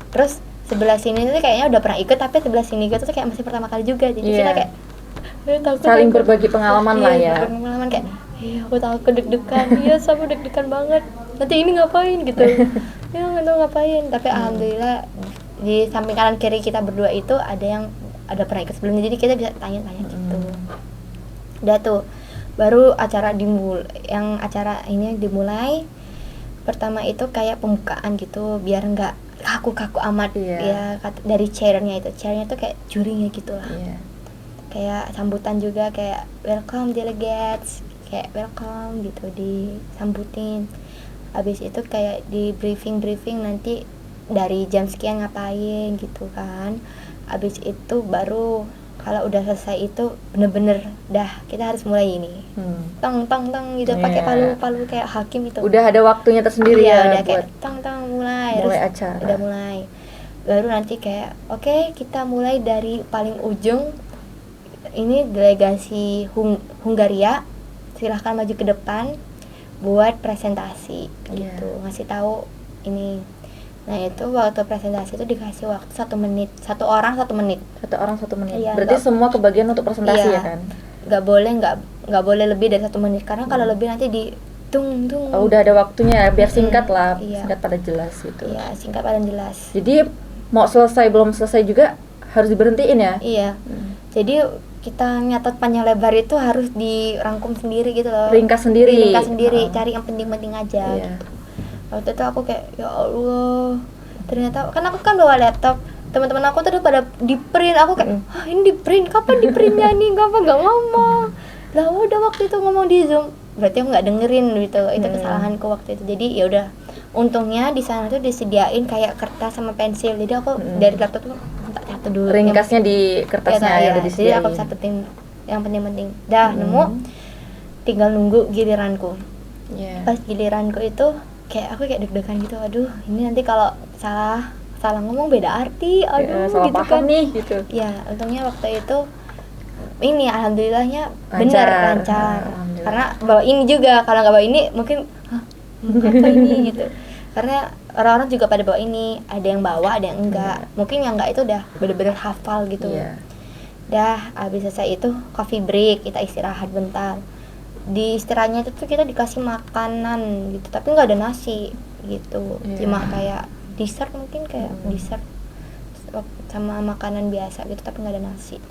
Terus sebelah sini tuh kayaknya udah pernah ikut, tapi sebelah sini gitu tuh kayak masih pertama kali juga. Jadi kita kayak saling berbagi pengalaman lah ya. Pengalaman kayak aku takut deg-degan, sama deg-degan banget. Nanti ini ngapain gitu. Ya nggak tahu ngapain, tapi alhamdulillah di samping kanan kiri kita berdua itu ada pernah ikut sebelumnya, jadi kita bisa tanya-tanya gitu. Udah tuh baru acara dimulai. Pertama itu kayak pembukaan gitu biar nggak kaku-kaku amat ya, dari chairnya tuh kayak jurinya gitu lah. Kayak sambutan juga kayak welcome delegates, kayak welcome gitu disambutin. Habis itu kayak di briefing nanti dari jam sekian ngapain gitu kan. Habis itu baru kalau udah selesai itu bener-bener dah kita harus mulai ini. Tong gitu pakai palu kayak hakim itu. Udah ada waktunya tersendiri udah buat kayak mulai acara. Udah mulai. Baru nanti kayak oke, kita mulai dari paling ujung. Ini delegasi Hungaria, silahkan maju ke depan buat presentasi gitu, ngasih tahu ini. Nah itu waktu presentasi itu dikasih waktu 1 menit, satu orang 1 menit. Iya, berarti semua kebagian untuk presentasi ya kan? Nggak boleh lebih dari 1 menit, karena kalau lebih nanti tung. Udah ada waktunya biar singkat lah, singkat pada jelas gitu. Iya, singkat pada jelas. Jadi mau selesai belum selesai juga harus diberhentiin ya? Iya. Jadi kita nyatet panjang lebar itu harus dirangkum sendiri gitu loh. Ringkas sendiri. Cari yang penting-penting aja gitu. Waktu itu aku kayak ya Allah, ternyata kan aku kan bawa laptop, teman-teman aku tuh udah pada di print, aku kayak ini di print, kapan di printnya nih, kapan nggak ngomong lah, udah waktu itu ngomong di Zoom, berarti aku nggak dengerin gitu. Itu kesalahanku waktu itu. Jadi ya udah, untungnya di sana tuh disediain kayak kertas sama pensil, jadi aku dari laptop tuh catat dulu ringkasnya di kertasnya ya, udah disediain. Jadi aku catetin yang penting-penting dah. Nemu, tinggal nunggu giliranku. Pas giliranku itu kayak aku kayak deg-degan gitu, aduh ini nanti kalau salah ngomong beda arti, salah gitu paham kan nih gitu. Ya untungnya waktu itu ini alhamdulillahnya lancar. Karena bawa ini juga, kalau nggak bawa ini mungkin apa ini gitu. Karena orang-orang juga pada bawa ini, ada yang bawa, ada yang enggak. Mungkin yang enggak itu udah bener-bener hafal gitu. Dah habis selesai itu coffee break, kita istirahat bentar. Di istirahatnya itu tuh kita dikasih makanan gitu, tapi nggak ada nasi gitu. Cuma kayak dessert, mungkin kayak dessert sama makanan biasa gitu, tapi nggak ada nasi.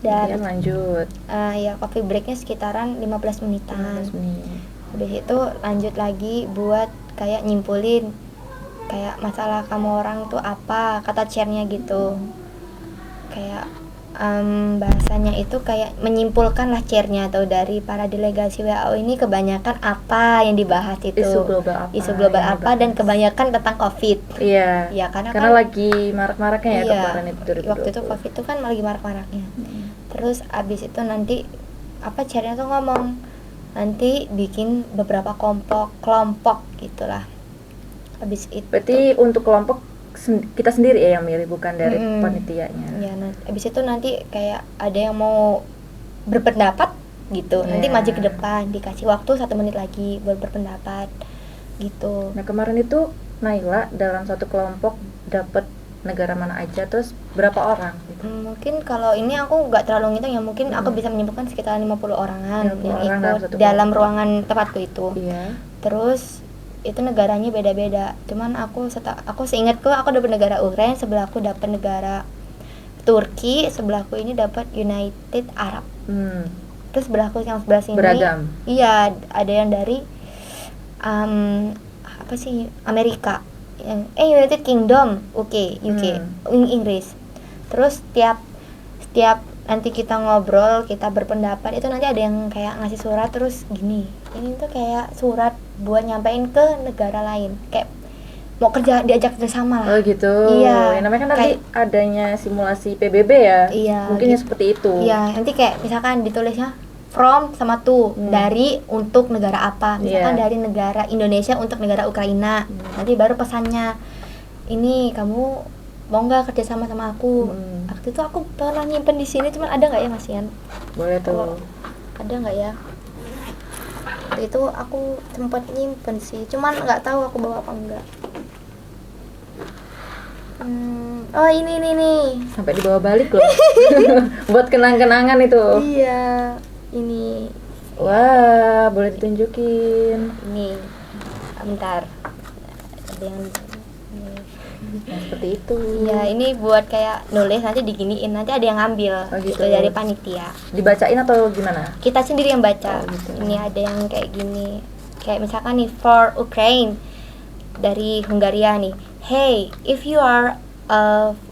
Dan lanjut. Ya coffee breaknya sekitaran 15 menitan. Habis itu lanjut lagi buat kayak nyimpulin kayak masalah kamu orang tuh apa, kata chairnya gitu. Kayak bahasanya itu kayak menyimpulkan lah chairnya atau dari para delegasi WHO ini kebanyakan apa yang dibahas itu Isu global apa dan kebanyakan tentang COVID. Iya. Ya karena kan lagi marak-maraknya ya iya, kemarin itu 2020. waktu itu COVID itu kan lagi marak-maraknya. Terus abis itu nanti apa chairnya tuh ngomong nanti bikin beberapa kelompok gitulah. Abis itu berarti untuk kelompok kita sendiri ya yang milih, bukan dari panitianya. Ya, abis itu nanti kayak ada yang mau berpendapat gitu, nanti maju ke depan, dikasih waktu 1 menit lagi buat berpendapat gitu. Nah kemarin itu Naila dalam satu kelompok dapat negara mana aja, terus berapa orang gitu? Mungkin kalau ini aku nggak terlalu ngitung ya, mungkin aku bisa menyimpulkan sekitar 50 orangan 50 yang orang ikut dalam ruangan tempatku itu. Iya. Terus itu negaranya beda-beda. Cuman aku seingatku aku dapat negara Ukraina, sebelahku dapat negara Turki, sebelahku ini dapat United Arab. Terus sebelahku yang sebelah sini beragam. Iya, ada yang dari apa sih, Amerika. United Kingdom, UK, Inggris. Terus setiap nanti kita ngobrol, kita berpendapat itu nanti ada yang kayak ngasih surat terus gini. Ini tuh kayak surat buat nyampein ke negara lain. Kayak mau diajak kerjasama lah. Oh gitu. Iya. Ya, namanya kan nanti adanya simulasi PBB ya. Iya. Mungkin ya seperti itu. Iya, nanti kayak misalkan ditulisnya from sama to, dari untuk negara apa. Misalkan dari negara Indonesia untuk negara Ukraina. Nanti baru pesannya, ini kamu mau nggak kerjasama sama aku? Waktu itu aku pernah nyimpen di sini, cuman ada nggak ya Mas Ian? Boleh tuh. Ada nggak ya? Waktu itu aku sempat nyimpen sih, cuman nggak tahu aku bawa apa enggak. Oh ini nih. Sampai dibawa balik loh. Buat kenang-kenangan itu. Iya, ini. Wah, boleh ditunjukin. Ini, bentar. Ada yang Nah, seperti itu. Iya, ini buat kayak nulis, nanti diginiin, nanti ada yang ngambil. Oh, gitu. Itu dari panitia. Dibacain atau gimana? Kita sendiri yang baca. Oh, gitu. Ini ada yang kayak gini. Kayak misalkan nih, for Ukraine dari Hungaria nih. Hey, if you are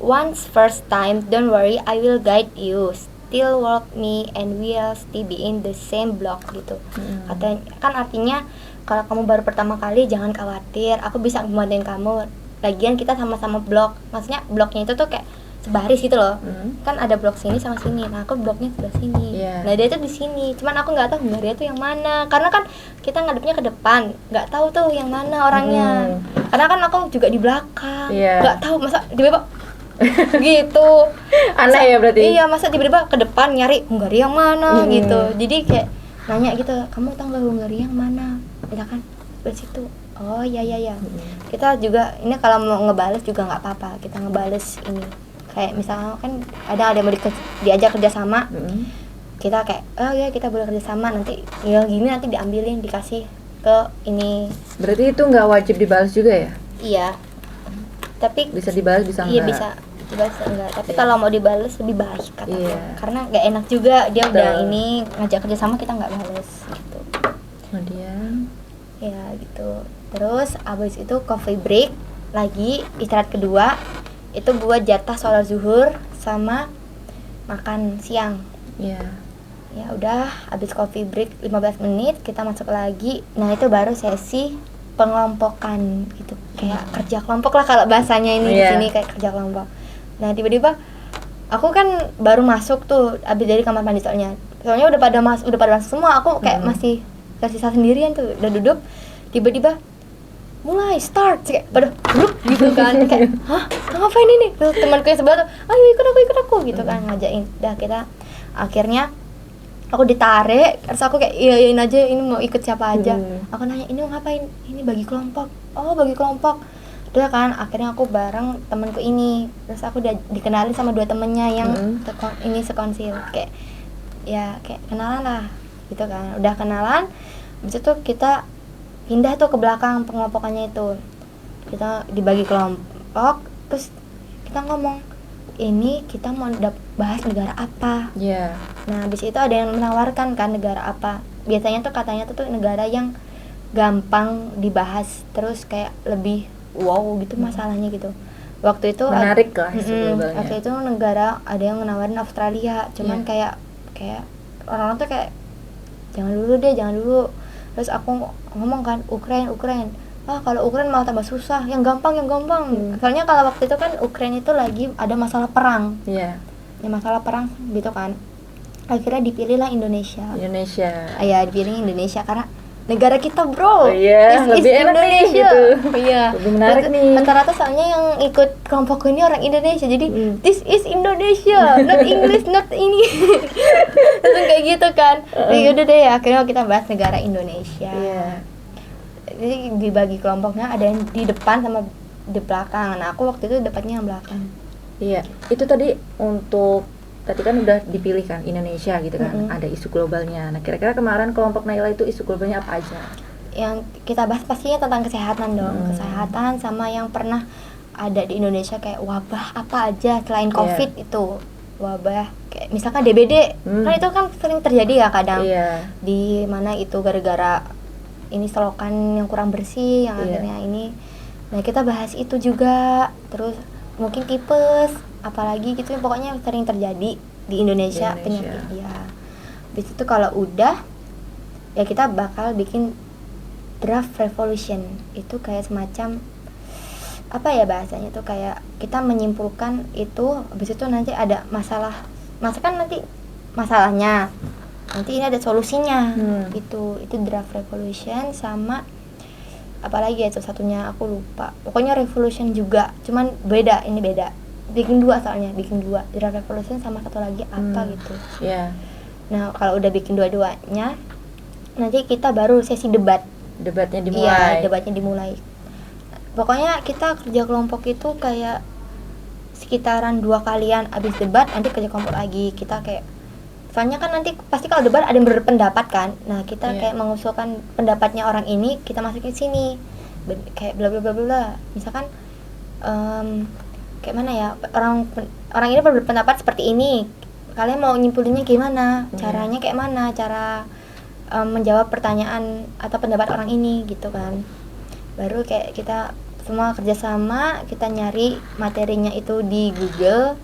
once first time, don't worry, I will guide you. Still walk me and we'll still be in the same block gitu. Kan artinya kalau kamu baru pertama kali jangan khawatir, aku bisa membantuin kamu. Lagian kita sama-sama blok, maksudnya bloknya itu tuh kayak sebaris gitu loh. Kan ada blok sini sama sini, nah aku bloknya sebelah sini. Nah dia tuh di sini, cuman aku nggak tahu Hungaria tuh yang mana, karena kan kita ngadepnya ke depan, nggak tahu tuh yang mana orangnya. Karena kan aku juga di belakang, nggak tahu masa tiba-tiba gitu. Aneh ya berarti. Iya, masa tiba-tiba ke depan nyari Hungaria yang mana gitu. Jadi kayak nanya gitu, kamu tahu nggak Hungaria yang mana? Misalkan dari situ. Oh iya. Kita juga ini kalau mau ngebales juga nggak apa-apa, kita ngebales ini. Kayak misalnya kan ada yang mau diajak kerjasama, kita kayak oh ya kita boleh kerjasama, nanti ya gini nanti diambilin dikasih ke ini. Berarti itu nggak wajib dibalas juga ya? Iya. Tapi bisa dibalas bisa iya, enggak? Bisa dibalas enggak. Tapi kalau mau dibalas lebih baik katanya. Karena nggak enak juga dia udah ini ngajak kerjasama kita nggak balas gitu. Kemudian ya gitu. Terus abis itu coffee break lagi, istirahat kedua itu buat jatah sholat zuhur sama makan siang. Ya udah, abis coffee break 15 menit kita masuk lagi. Nah itu baru sesi pengelompokan gitu, kayak kerja kelompok lah kalau bahasanya ini di sini kayak kerja kelompok. Nah tiba-tiba aku kan baru masuk tuh abis dari kamar mandi, soalnya udah pada masuk semua, aku kayak masih tersisa sendirian tuh, udah duduk, tiba-tiba mulai start kayak pada grup gitu kan, kayak hah ngapain ini, terus temanku yang sebelah tuh ayo ikut aku gitu kan ngajakin. Dah kita akhirnya aku ditarik, terus aku kayak iyain aja, ini mau ikut siapa aja. Aku nanya ini mau ngapain, ini bagi kelompok. Oh bagi kelompok. Udah kan akhirnya aku bareng temanku ini, terus aku udah dikenalin sama 2 temennya yang ini sekonsil, kayak ya kayak kenalan lah gitu kan. Udah kenalan, habis itu kita pindah tuh ke belakang pengelompokannya itu, kita dibagi kelompok, terus kita ngomong ini kita mau bahas negara apa. Nah habis itu ada yang menawarkan kan negara apa, biasanya tuh katanya tuh negara yang gampang dibahas, terus kayak lebih wow gitu masalahnya gitu. waktu itu menarik lah isu globalnya. waktu itu negara ada yang menawarin Australia, cuman kayak orang-orang tuh kayak jangan dulu. Terus aku ngomong kan Ukraine, kalau Ukraine malah tambah susah, yang gampang. Soalnya kalau waktu itu kan Ukraine itu lagi ada masalah perang, ya masalah perang gitu kan. Akhirnya dipilihlah Indonesia. Ya dipilih Indonesia karena negara kita, bro. Lebih enak nih gitu. Lebih menarik nih. Rata-rata soalnya yang ikut kelompok ini orang Indonesia, jadi this is Indonesia, not English, not ini. Terus kayak gitu kan. Yaudah deh, akhirnya kita bahas negara Indonesia. Jadi dibagi kelompoknya, ada yang di depan sama di belakang. Nah aku waktu itu dapatnya yang belakang. Itu tadi tadi kan udah dipilih kan Indonesia gitu kan, ada isu globalnya. Nah kira-kira kemarin kelompok Naila itu isu globalnya apa aja? Yang kita bahas pastinya tentang kesehatan dong, kesehatan sama yang pernah ada di Indonesia kayak wabah apa aja selain COVID itu. Wabah kayak misalkan DBD, kan itu kan sering terjadi ya kadang. Di mana itu gara-gara ini selokan yang kurang bersih yang akhirnya ini. Nah kita bahas itu juga, terus mungkin tipes, apalagi gitu, pokoknya sering terjadi di Indonesia. Penyakit habis itu kalau udah ya kita bakal bikin draft resolution. Itu kayak semacam apa ya bahasanya tuh, kayak kita menyimpulkan itu, habis itu nanti ada masakan nanti masalahnya, nanti ini ada solusinya. Itu draft resolution sama apalagi ya itu satunya aku lupa, pokoknya revolution juga, cuman beda bikin dua draft revolution sama satu lagi apa gitu. Nah kalau udah bikin dua-duanya, nanti kita baru sesi debatnya dimulai. Pokoknya kita kerja kelompok itu kayak sekitaran 2 kalian abis debat, nanti kerja kelompok lagi. Kita kayak soalnya kan nanti pasti kalau debat ada yang berpendapat kan. Nah kita kayak mengusulkan pendapatnya orang ini, kita masukin sini kayak bla bla bla bla. Misalkan kayak mana ya, orang ini berpendapat seperti ini, kalian mau nyimpulinnya gimana, caranya kayak mana, cara menjawab pertanyaan atau pendapat orang ini gitu kan. Baru kayak kita semua kerjasama, kita nyari materinya itu di Google.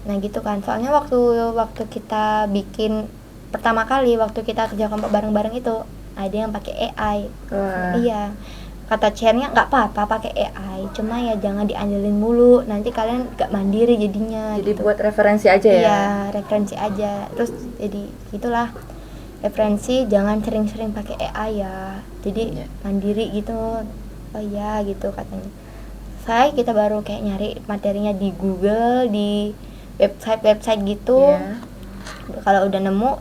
Nah gitu kan, soalnya waktu kita bikin pertama kali, waktu kita kerja kelompok bareng-bareng itu ada yang pakai AI. Kata chairnya nggak apa-apa pakai AI, cuma ya jangan diandelin mulu, nanti kalian nggak mandiri jadinya. Jadi gitu. Buat referensi aja ya? Iya, referensi aja. Terus jadi gitulah, referensi jangan sering-sering pakai AI ya, jadi mandiri gitu. Oh iya gitu katanya. Kita baru kayak nyari materinya di Google, di website gitu. Kalau udah nemu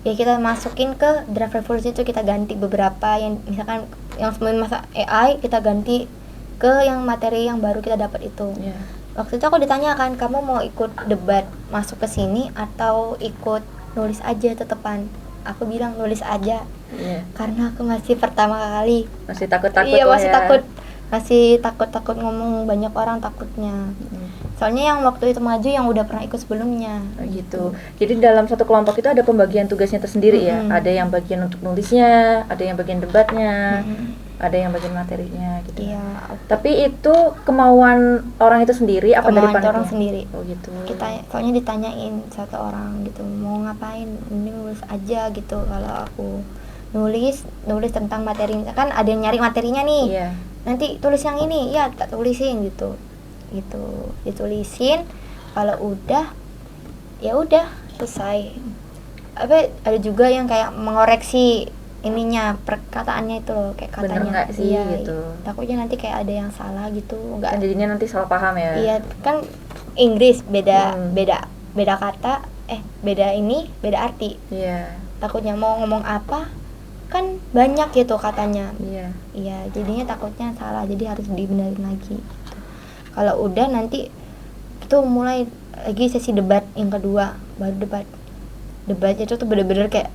ya kita masukin ke draft revolution itu, kita ganti beberapa yang misalkan yang sebelum masa AI kita ganti ke yang materi yang baru kita dapat itu. Waktu itu aku ditanya kan, kamu mau ikut debat masuk ke sini atau ikut nulis aja tetepan? Aku bilang nulis aja. Karena aku masih pertama kali, masih takut-takut. Masih takut ngomong banyak orang takutnya. Soalnya yang waktu itu maju yang udah pernah ikut sebelumnya. Gitu. Jadi dalam satu kelompok itu ada pembagian tugasnya tersendiri ya. Ada yang bagian untuk nulisnya, ada yang bagian debatnya, ada yang bagian materinya gitu. Tapi itu kemauan orang itu sendiri apa dari panitia? Orang sendiri. Oh gitu. Kita soalnya ditanyain satu orang gitu, mau ngapain? Mending nulis aja gitu. Kalau aku nulis tentang materi, misalkan ada yang nyari materinya nih. Nanti tulis yang ini, ya tak tulisin gitu, ditulisin. Kalau udah, ya udah selesai. Ada juga yang kayak mengoreksi ininya, perkataannya itu loh, kayak katanya. Bener nggak sih gitu? Takutnya nanti kayak ada yang salah gitu, kan jadinya nanti salah paham ya. Iya, kan Inggris beda kata, beda arti. Takutnya mau ngomong apa kan banyak gitu katanya. Iya, jadinya takutnya salah, jadi harus dibenerin lagi gitu. Kalau udah nanti itu mulai lagi sesi debat yang kedua, baru debatnya itu tuh bener-bener kayak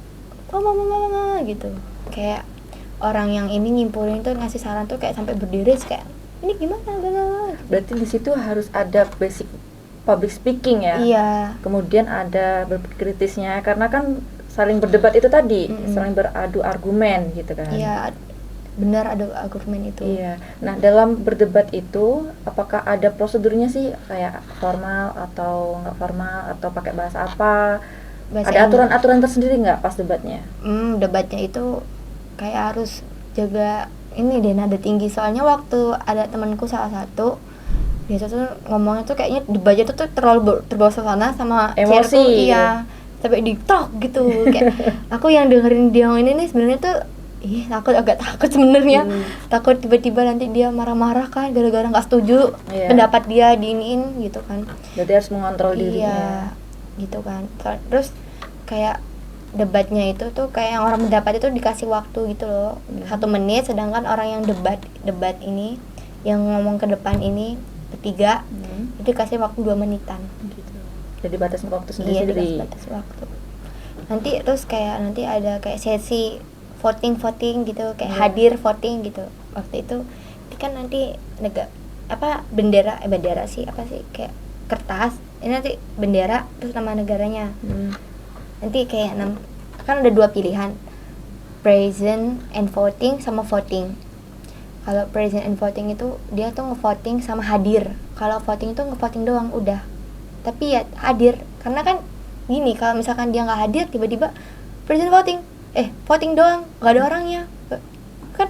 gitu, kayak orang yang ini nyimpulin tuh ngasih saran tuh kayak sampai berdiri kayak ini gimana. Berarti di situ harus ada basic public speaking ya. Kemudian ada berpikir kritisnya, karena kan saling berdebat itu tadi, saling beradu argumen gitu kan. benar ada argumen itu. Iya. Nah, dalam berdebat itu apakah ada prosedurnya sih, kayak formal atau nggak formal, atau pakai bahasa apa? Bahasa Ada aturan-aturan tersendiri nggak pas debatnya? Debatnya itu kayak harus jaga ini deh, nada tinggi. Soalnya waktu ada temanku salah satu, dia tuh ngomongnya tuh kayaknya debatnya tuh terlalu terbawa suasana sama Emosi chairku, gitu. iya, sampai ditok gitu. Kayak aku yang dengerin dia ini nih sebenarnya tuh aku agak takut sebenarnya. Takut tiba-tiba nanti dia marah-marah kan gara-gara nggak setuju pendapat dia diiniin gitu kan. Berarti harus mengontrol dirinya. Gitu kan. Terus kayak debatnya itu tuh kayak yang orang pendapat itu dikasih waktu gitu loh, 1 menit, sedangkan orang yang debat ini yang ngomong ke depan ini bertiga itu dikasih waktu 2 menitan gitu. Jadi batas waktu Iya, sendiri. batas waktu. Nanti terus kayak nanti ada kayak sesi voting gitu, kayak hadir voting gitu. Waktu itu kan nanti bendera sih apa sih, kayak kertas ini nanti bendera terus nama negaranya. Nanti kayak kan ada 2 pilihan, present and voting sama voting. Kalau present and voting itu dia tuh ngevoting sama hadir. Kalau voting itu ngevoting doang udah. Tapi ya hadir, karena kan gini, kalau misalkan dia nggak hadir tiba-tiba present voting doang nggak ada orangnya, kan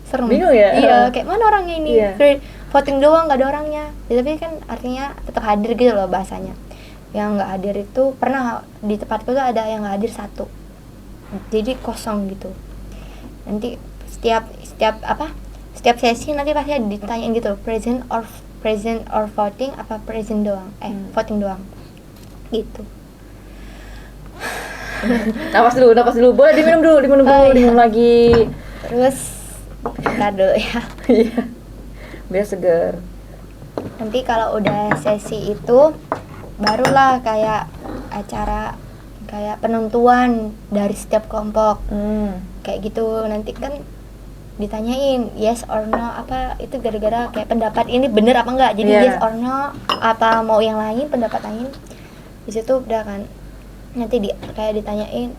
serem. Bingung ya? Iya, kayak mana orangnya ini? Iya. Voting doang nggak ada orangnya ya, tapi kan artinya tetap hadir gitu loh bahasanya. Yang nggak hadir itu pernah di tempatku tuh ada yang nggak hadir 1, jadi kosong gitu. Nanti setiap sesi nanti pasti ditanyain gitu, present or voting apa present doang, voting doang gitu. Napas dulu, boleh diminum dulu, diminum lagi. Terus bentar dulu ya. Iya. Biar segar. Nanti kalau udah sesi itu barulah kayak acara kayak penentuan dari setiap kelompok. Kayak gitu, nanti kan ditanyain yes or no apa itu, gara-gara kayak pendapat ini bener apa enggak. Jadi yes or no apa mau yang lain, pendapat lain. Di situ udah kan nanti kayak ditanyain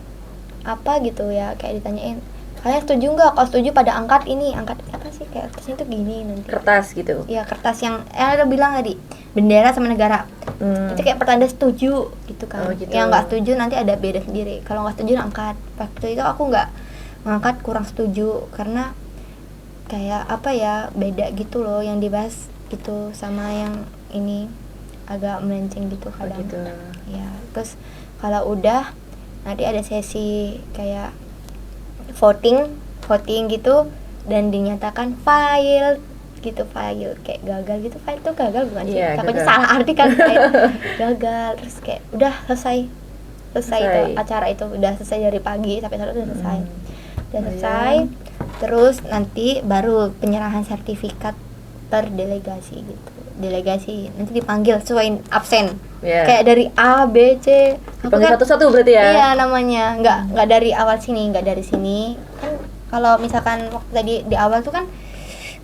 apa gitu ya, kayak ditanyain kalian setuju nggak? Kalau setuju pada angkat apa sih, kayak kertasnya tuh gini nanti. Kertas gitu. Iya, kertas yang ada bilang tadi bendera sama negara. Itu kayak pertanda setuju gitu kan. Gitu. Yang nggak setuju nanti ada beda sendiri. Kalau nggak setuju angkat. Waktu itu aku nggak ngangkat, kurang setuju karena kayak beda gitu loh yang dibahas gitu sama yang ini, agak melenceng gitu kadang. Gitu. Ya, terus kalau udah nanti ada sesi kayak voting gitu dan dinyatakan file kayak gagal gitu. File tuh gagal bukan sih? Takutnya salah arti kan. Gagal, terus kayak udah selesai itu acara itu udah selesai dari pagi sampai sore udah selesai. Terus nanti baru penyerahan sertifikat terdelegasi gitu. Delegasi nanti dipanggil sesuai absen. Kayak dari A, B, C. Dipanggil satu-satu berarti ya? Iya namanya, nggak dari awal sini, nggak dari sini. Kan kalau misalkan waktu tadi di awal tuh kan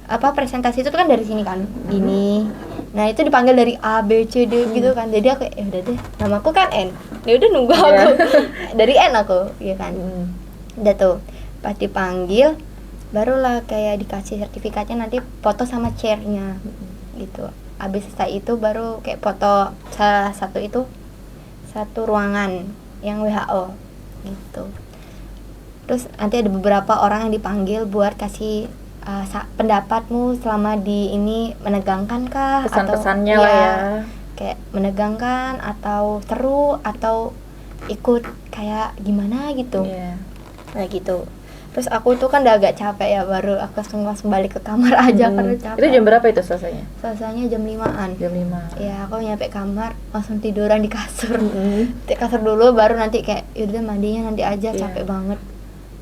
presentasi itu kan dari sini kan, gini. Nah itu dipanggil dari A, B, C, D gitu kan. Jadi aku udah deh, namaku kan N. Dia udah nunggu aku dari N aku, ya kan. Udah tuh, pas dipanggil, barulah kayak dikasih sertifikatnya, nanti foto sama chairnya gitu. Habis selesai itu baru kayak foto salah satu ruangan yang WHO gitu. Terus nanti ada beberapa orang yang dipanggil buat kasih pendapatmu selama di ini, menegangkan kah, pesan-pesannya atau lah ya, kayak menegangkan atau seru atau ikut kayak gimana gitu. Nah gitu. Terus aku tuh kan udah agak capek ya, baru aku langsung balik ke kamar aja karena capek. Itu jam berapa itu selesainya? Selesainya jam 5-an. Jam 5. Ya, aku nyampe kamar langsung tiduran di kasur. Di kasur dulu, baru nanti kayak yaudah mandinya nanti aja, capek banget.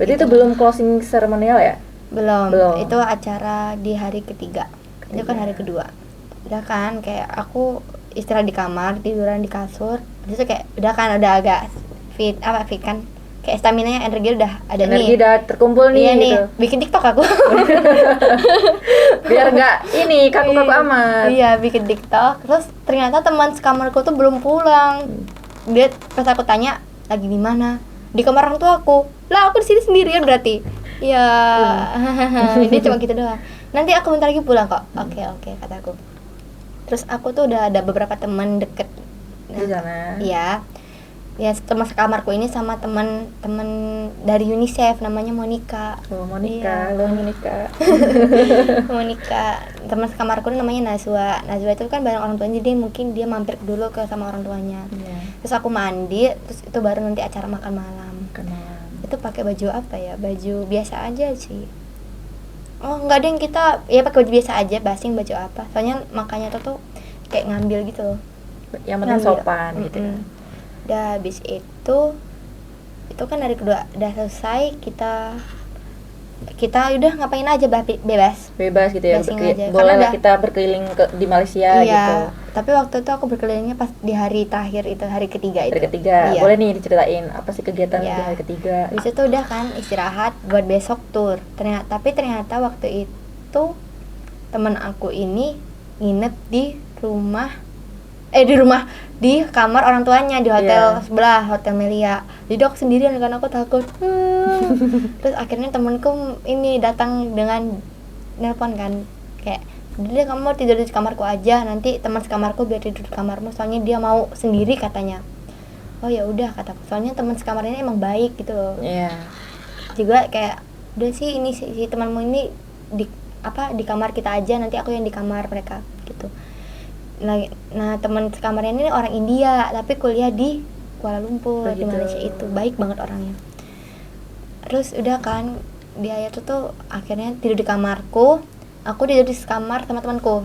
Berarti itu belum closing seremonial ya? Belum. Itu acara di hari ketiga. Itu kan hari kedua. Udah kan kayak aku istirahat di kamar, tiduran di kasur. Terus kayak udah agak fit kan. Kayak stamina-nya, energi udah ada nih. Energi udah terkumpul nih, gitu. Nih, bikin TikTok aku. Biar nggak kaku-kaku amat. Iya, bikin TikTok. Terus ternyata teman sekamarku tuh belum pulang. Dia pas aku tanya, lagi di mana? Di kamar orang tua aku. Lah, aku di sini sendirian berarti. Ya, ini cuma gitu doang. Nanti aku bentar lagi pulang kok. Oke, kataku. Terus aku tuh udah ada beberapa teman deket Di sana. Iya. Ya, teman sekamarku ini sama teman dari UNICEF namanya Monica. Oh, Monica. Iya. Halo Monica. Monica. Teman sekamarku namanya Nazwa. Nazwa itu kan bareng orang tuanya, jadi mungkin dia mampir dulu ke sama orang tuanya. Iya. Terus aku mandi, terus itu baru nanti acara makan malam. Kenalan. Itu pakai baju apa ya? Baju biasa aja sih. Oh, enggak deh, kita ya pakai baju biasa aja, basing baju apa. Soalnya makanya tuh kayak ngambil gitu loh. Yang penting Ngambil. sopan gitu. Udah habis itu kan hari kedua udah selesai, kita udah ngapain aja bebas. Bebas gitu ya. Basing aja. Boleh Karena lah udah- kita berkeliling di Malaysia gitu. Iya, tapi waktu itu aku berkelilingnya pas di hari terakhir itu, hari ketiga itu. Hari ketiga. Iya. Boleh nih diceritain apa sih kegiatan Iya. di hari ketiga? Habis itu udah kan istirahat buat besok tur. Ternyata waktu itu teman aku ini nginep di kamar orang tuanya di hotel Iya. sebelah, Hotel Melia. Jadi aku sendirian kan, aku takut. Terus akhirnya temanku ini datang dengan nelpon kan, kayak udah kamu tidur di kamarku aja, nanti teman sekamarku biar tidur di kamarmu, soalnya dia mau sendiri katanya. Oh ya udah kataku, soalnya teman sekamarnya emang baik gitu loh. Iya. Juga kayak udah sih ini si temanmu ini di kamar kita aja, nanti aku yang di kamar mereka gitu. Nah teman sekamarnya ini orang India tapi kuliah di Kuala Lumpur, di Begitu. Malaysia itu, baik banget orangnya. Terus udah kan dia itu tuh akhirnya tidur di kamarku, aku tidur di kamar sama temanku.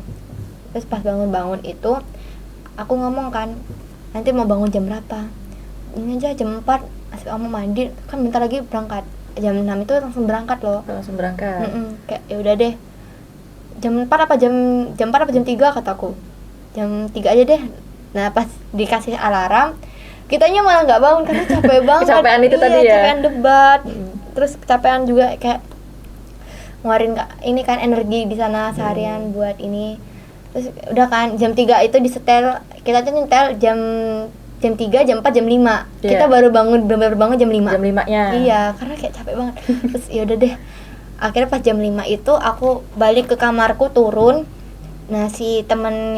Terus pas bangun itu aku ngomong kan, nanti mau bangun jam berapa? Ini aja jam 4, asal kamu mandi kan bentar lagi berangkat. Jam 6 itu langsung berangkat loh. Langsung berangkat. Kayak ya udah deh. Jam 4 apa jam 4 apa jam 3 kataku. Jam 3 aja deh. Nah, pas dikasih alarm, kitanya malah nggak bangun karena capek banget. Kecapean itu Iya, tadi ya? Kecapean debat. Terus kecapean juga kayak ngeluarin ini kan energi di sana seharian buat ini. Terus udah kan jam 3 itu disetel, kita tuh nyetel jam 3, jam 4, jam 5. Iya. Kita baru bener-bener bangun jam 5. Jam 5-nya. Iya, karena kayak capek banget. Terus ya udah deh. Akhirnya pas jam 5 itu aku balik ke kamarku, turun. Nah, si teman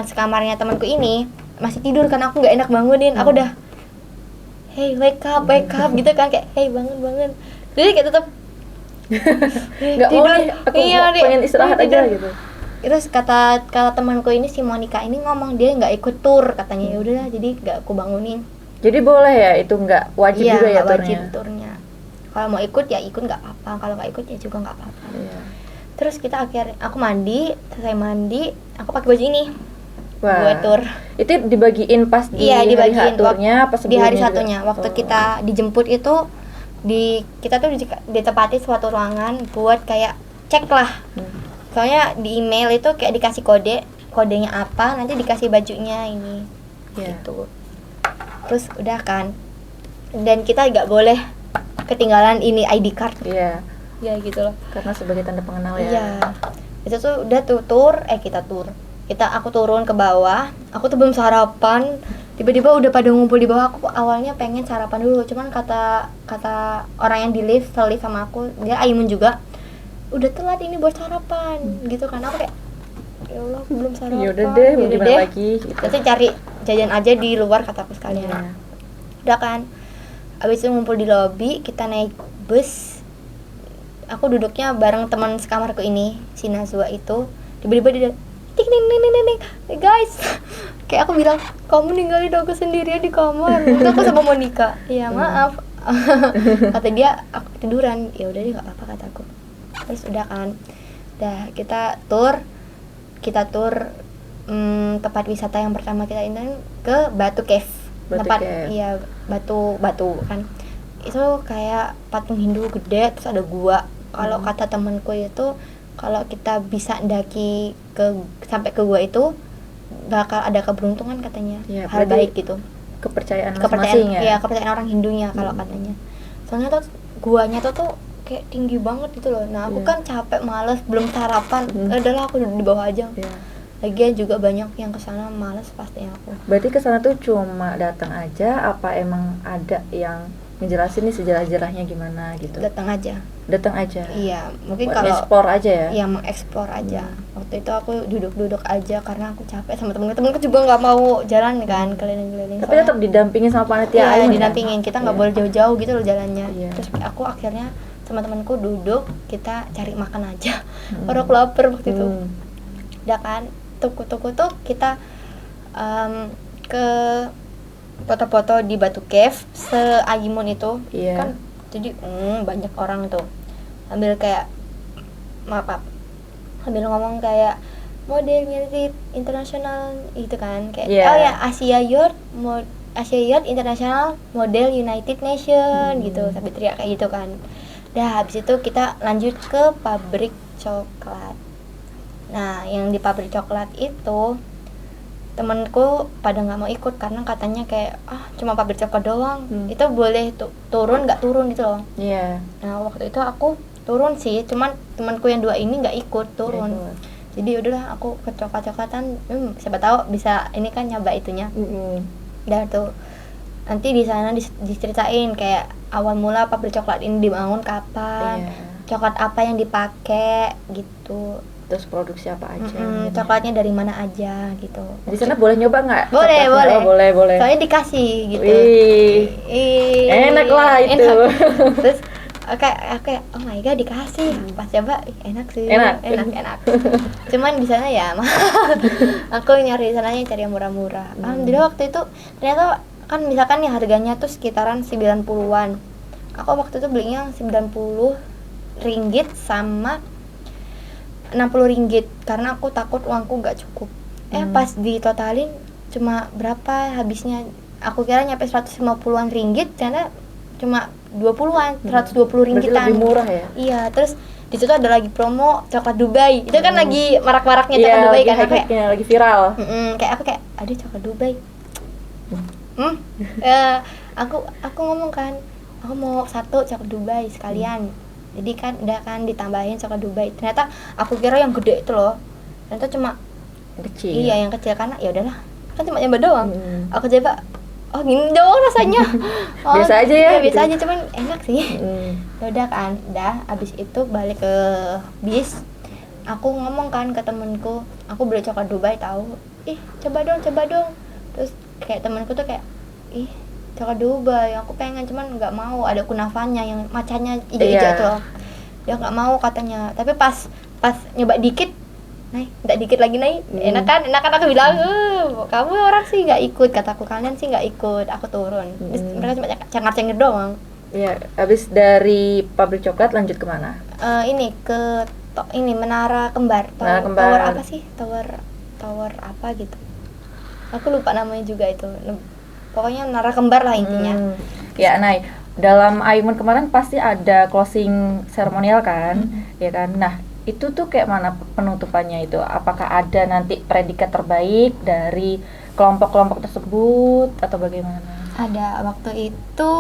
sekamarnya temanku ini masih tidur kan, aku nggak enak bangunin. Aku udah hey wake up gitu kan, kayak hey bangun. Jadi kayak tetap Nggak mau nih, aku pengen istirahat aja gitu. Terus kata temanku ini, si Monica ini ngomong dia nggak ikut tur katanya. Ya udahlah, jadi nggak aku bangunin. Jadi boleh ya, itu nggak wajib Iya, juga ya nggak wajib turnya. turnya. Kalau mau ikut ya ikut, nggak apa-apa. Kalau nggak ikut ya juga nggak apa-apa. Iya. Terus aku selesai mandi, aku pakai baju ini Wah. buat tur. Itu dibagiin pas di Iya, hari dibagiin turnya, pas di hari sebelumnya satunya. juga? Waktu Oh. kita dijemput itu kita tuh ditempati suatu ruangan buat kayak cek lah. Soalnya di email itu kayak dikasih kodenya apa, nanti dikasih bajunya ini. Iya. Gitu. Terus udah kan. Dan kita nggak boleh ketinggalan ini ID card. Iya, Ya gitu loh. karena sebagai tanda pengenal ya. Iya. Itu tuh udah aku turun ke bawah. Aku tuh belum sarapan. Tiba-tiba udah pada ngumpul di bawah. Aku awalnya pengen sarapan dulu, cuman kata orang yang di lift sama aku, dia Aimun juga, udah telat ini buat sarapan gitu kan. Aku kayak ya Allah, aku belum sarapan. Ya udah deh, mau Yaudah gimana deh. lagi gitu. Nanti cari jajan aja di luar, kataku sekalian. Iya. Udah kan. Abis itu ngumpul di lobi, kita naik bus. Aku duduknya bareng teman sekamarku ini, si Nazwa itu. Tiba-tiba dia ting guys. Kayak aku bilang, kamu ninggalin aku sendirian di kamar. Itu aku sama Monica. Iya, maaf. Kata dia, aku tiduran. Ya udah deh, nggak apa-apa kataku. Terus udah kan. Kita tur tempat wisata yang pertama kita ini ke Batu Cave. Iya, batu kan. Itu kayak patung Hindu gede, terus ada gua. Kalau kata temanku itu, kalau kita bisa ndaki sampai ke gua itu bakal ada keberuntungan katanya. Ya, Hal baik gitu. Kepercayaan masing-masing ya. Iya, kepercayaan orang Hindunya kalau katanya. Soalnya tuh guanya tuh kayak tinggi banget gitu loh. Nah, aku kan capek, males, belum sarapan. Udahlah, aku duduk di bawah aja. Iya. Lagian juga banyak yang kesana, males pasti aku. Berarti kesana tuh cuma datang aja, apa emang ada yang ngejelasin nih sejarah-sejarahnya gimana gitu. Datang aja. Iya, mungkin Buat kalau explore aja ya. Iya, mengeksplor aja. Waktu itu aku duduk-duduk aja karena aku capek sama temen-temenku juga nggak mau jalan kan keliling-keliling. Tapi tetap didampingin sama panitia iya, Aimun. didampingin. Kita nggak boleh jauh-jauh gitu loh jalannya. Iya. Terus aku akhirnya sama temanku duduk, kita cari makan aja. Orang aku lapar waktu itu. Udah kan, tuku-tuku tuh kita ke foto-foto di Batu Cave se-Aimun itu. Iya. Kan jadi banyak orang tuh sambil kayak sambil ngomong kayak model United International gitu kan kayak oh ya Asia Youth International Model United Nation gitu sambil teriak kayak gitu kan. Dah habis itu kita lanjut ke pabrik coklat. Nah yang di pabrik coklat itu temanku pada nggak mau ikut karena katanya kayak cuma pabrik coklat doang, itu boleh turun nggak turun gitu loh. Iya. Nah waktu itu aku turun sih, cuman temanku yang 2 ini nggak ikut turun. Jadi udahlah aku ke coklat-coklatan, siapa tahu bisa ini kan nyoba itunya. Dan tuh nanti di sana diceritain kayak awal mula pabrik coklat ini dibangun kapan, coklat apa yang dipakai gitu. Terus produksi apa aja? Coklatnya dari mana aja gitu. Di sana boleh nyoba nggak? Boleh. Oh, boleh. Soalnya dikasih gitu. Enak lah itu. Terus oke, oh my god dikasih. Pas coba enak sih. Enak. Cuman di sana ya aku nyari di sananya cari yang murah-murah. Alhamdulillah waktu itu ternyata kan misalkan nih harganya tuh sekitaran 90-an. Aku waktu itu belinya 90 ringgit sama 60 ringgit karena aku takut uangku nggak cukup. Pas ditotalin cuma berapa habisnya? Aku kira nyampe 150-an ringgit, ternyata cuma 20-an, 120 ringgitan. Berarti lebih murah ya? Iya, terus di situ ada lagi promo coklat Dubai. Itu kan lagi marak-maraknya coklat Dubai kan, kayak lagi viral. Kayak aku kayak ada coklat Dubai. Aku ngomong kan, aku mau 1 coklat Dubai sekalian. Jadi kan udah kan ditambahin coklat Dubai. Ternyata aku kira yang gede itu loh. Ternyata cuma yang kecil. Iya, yang kecil karena ya udahlah. Kan cuma nyoba doang. Aku coba gini doang rasanya. Biasa aja ya. Biasa gitu. aja cuman enak sih. Ya udah kan, abis itu balik ke bis. Aku ngomong kan ke temenku, aku beli coklat Dubai tahu. Coba dong. Terus kayak temenku tuh kayak, coklat Dubai, aku pengen cuman nggak mau, ada kunafanya yang macanya hijau-hijau tuh. Dia nggak mau katanya. Tapi pas nyoba dikit, nggak dikit lagi enak kan aku bilang, kamu orang sih nggak ikut, kataku kalian sih nggak ikut, aku turun. Terus mereka cuma cengar-cengir doang. Iya, habis dari pabrik coklat lanjut kemana? Ini ke Menara Kembar. Tower apa sih? Tower apa gitu. Aku lupa namanya juga itu. Pokoknya Menara Kembar lah intinya. Ya, dalam Aimun kemarin pasti ada closing seremonial kan? Ya kan? Nah, itu tuh kayak mana penutupannya itu? Apakah ada nanti predikat terbaik dari kelompok-kelompok tersebut atau bagaimana? Ada, waktu itu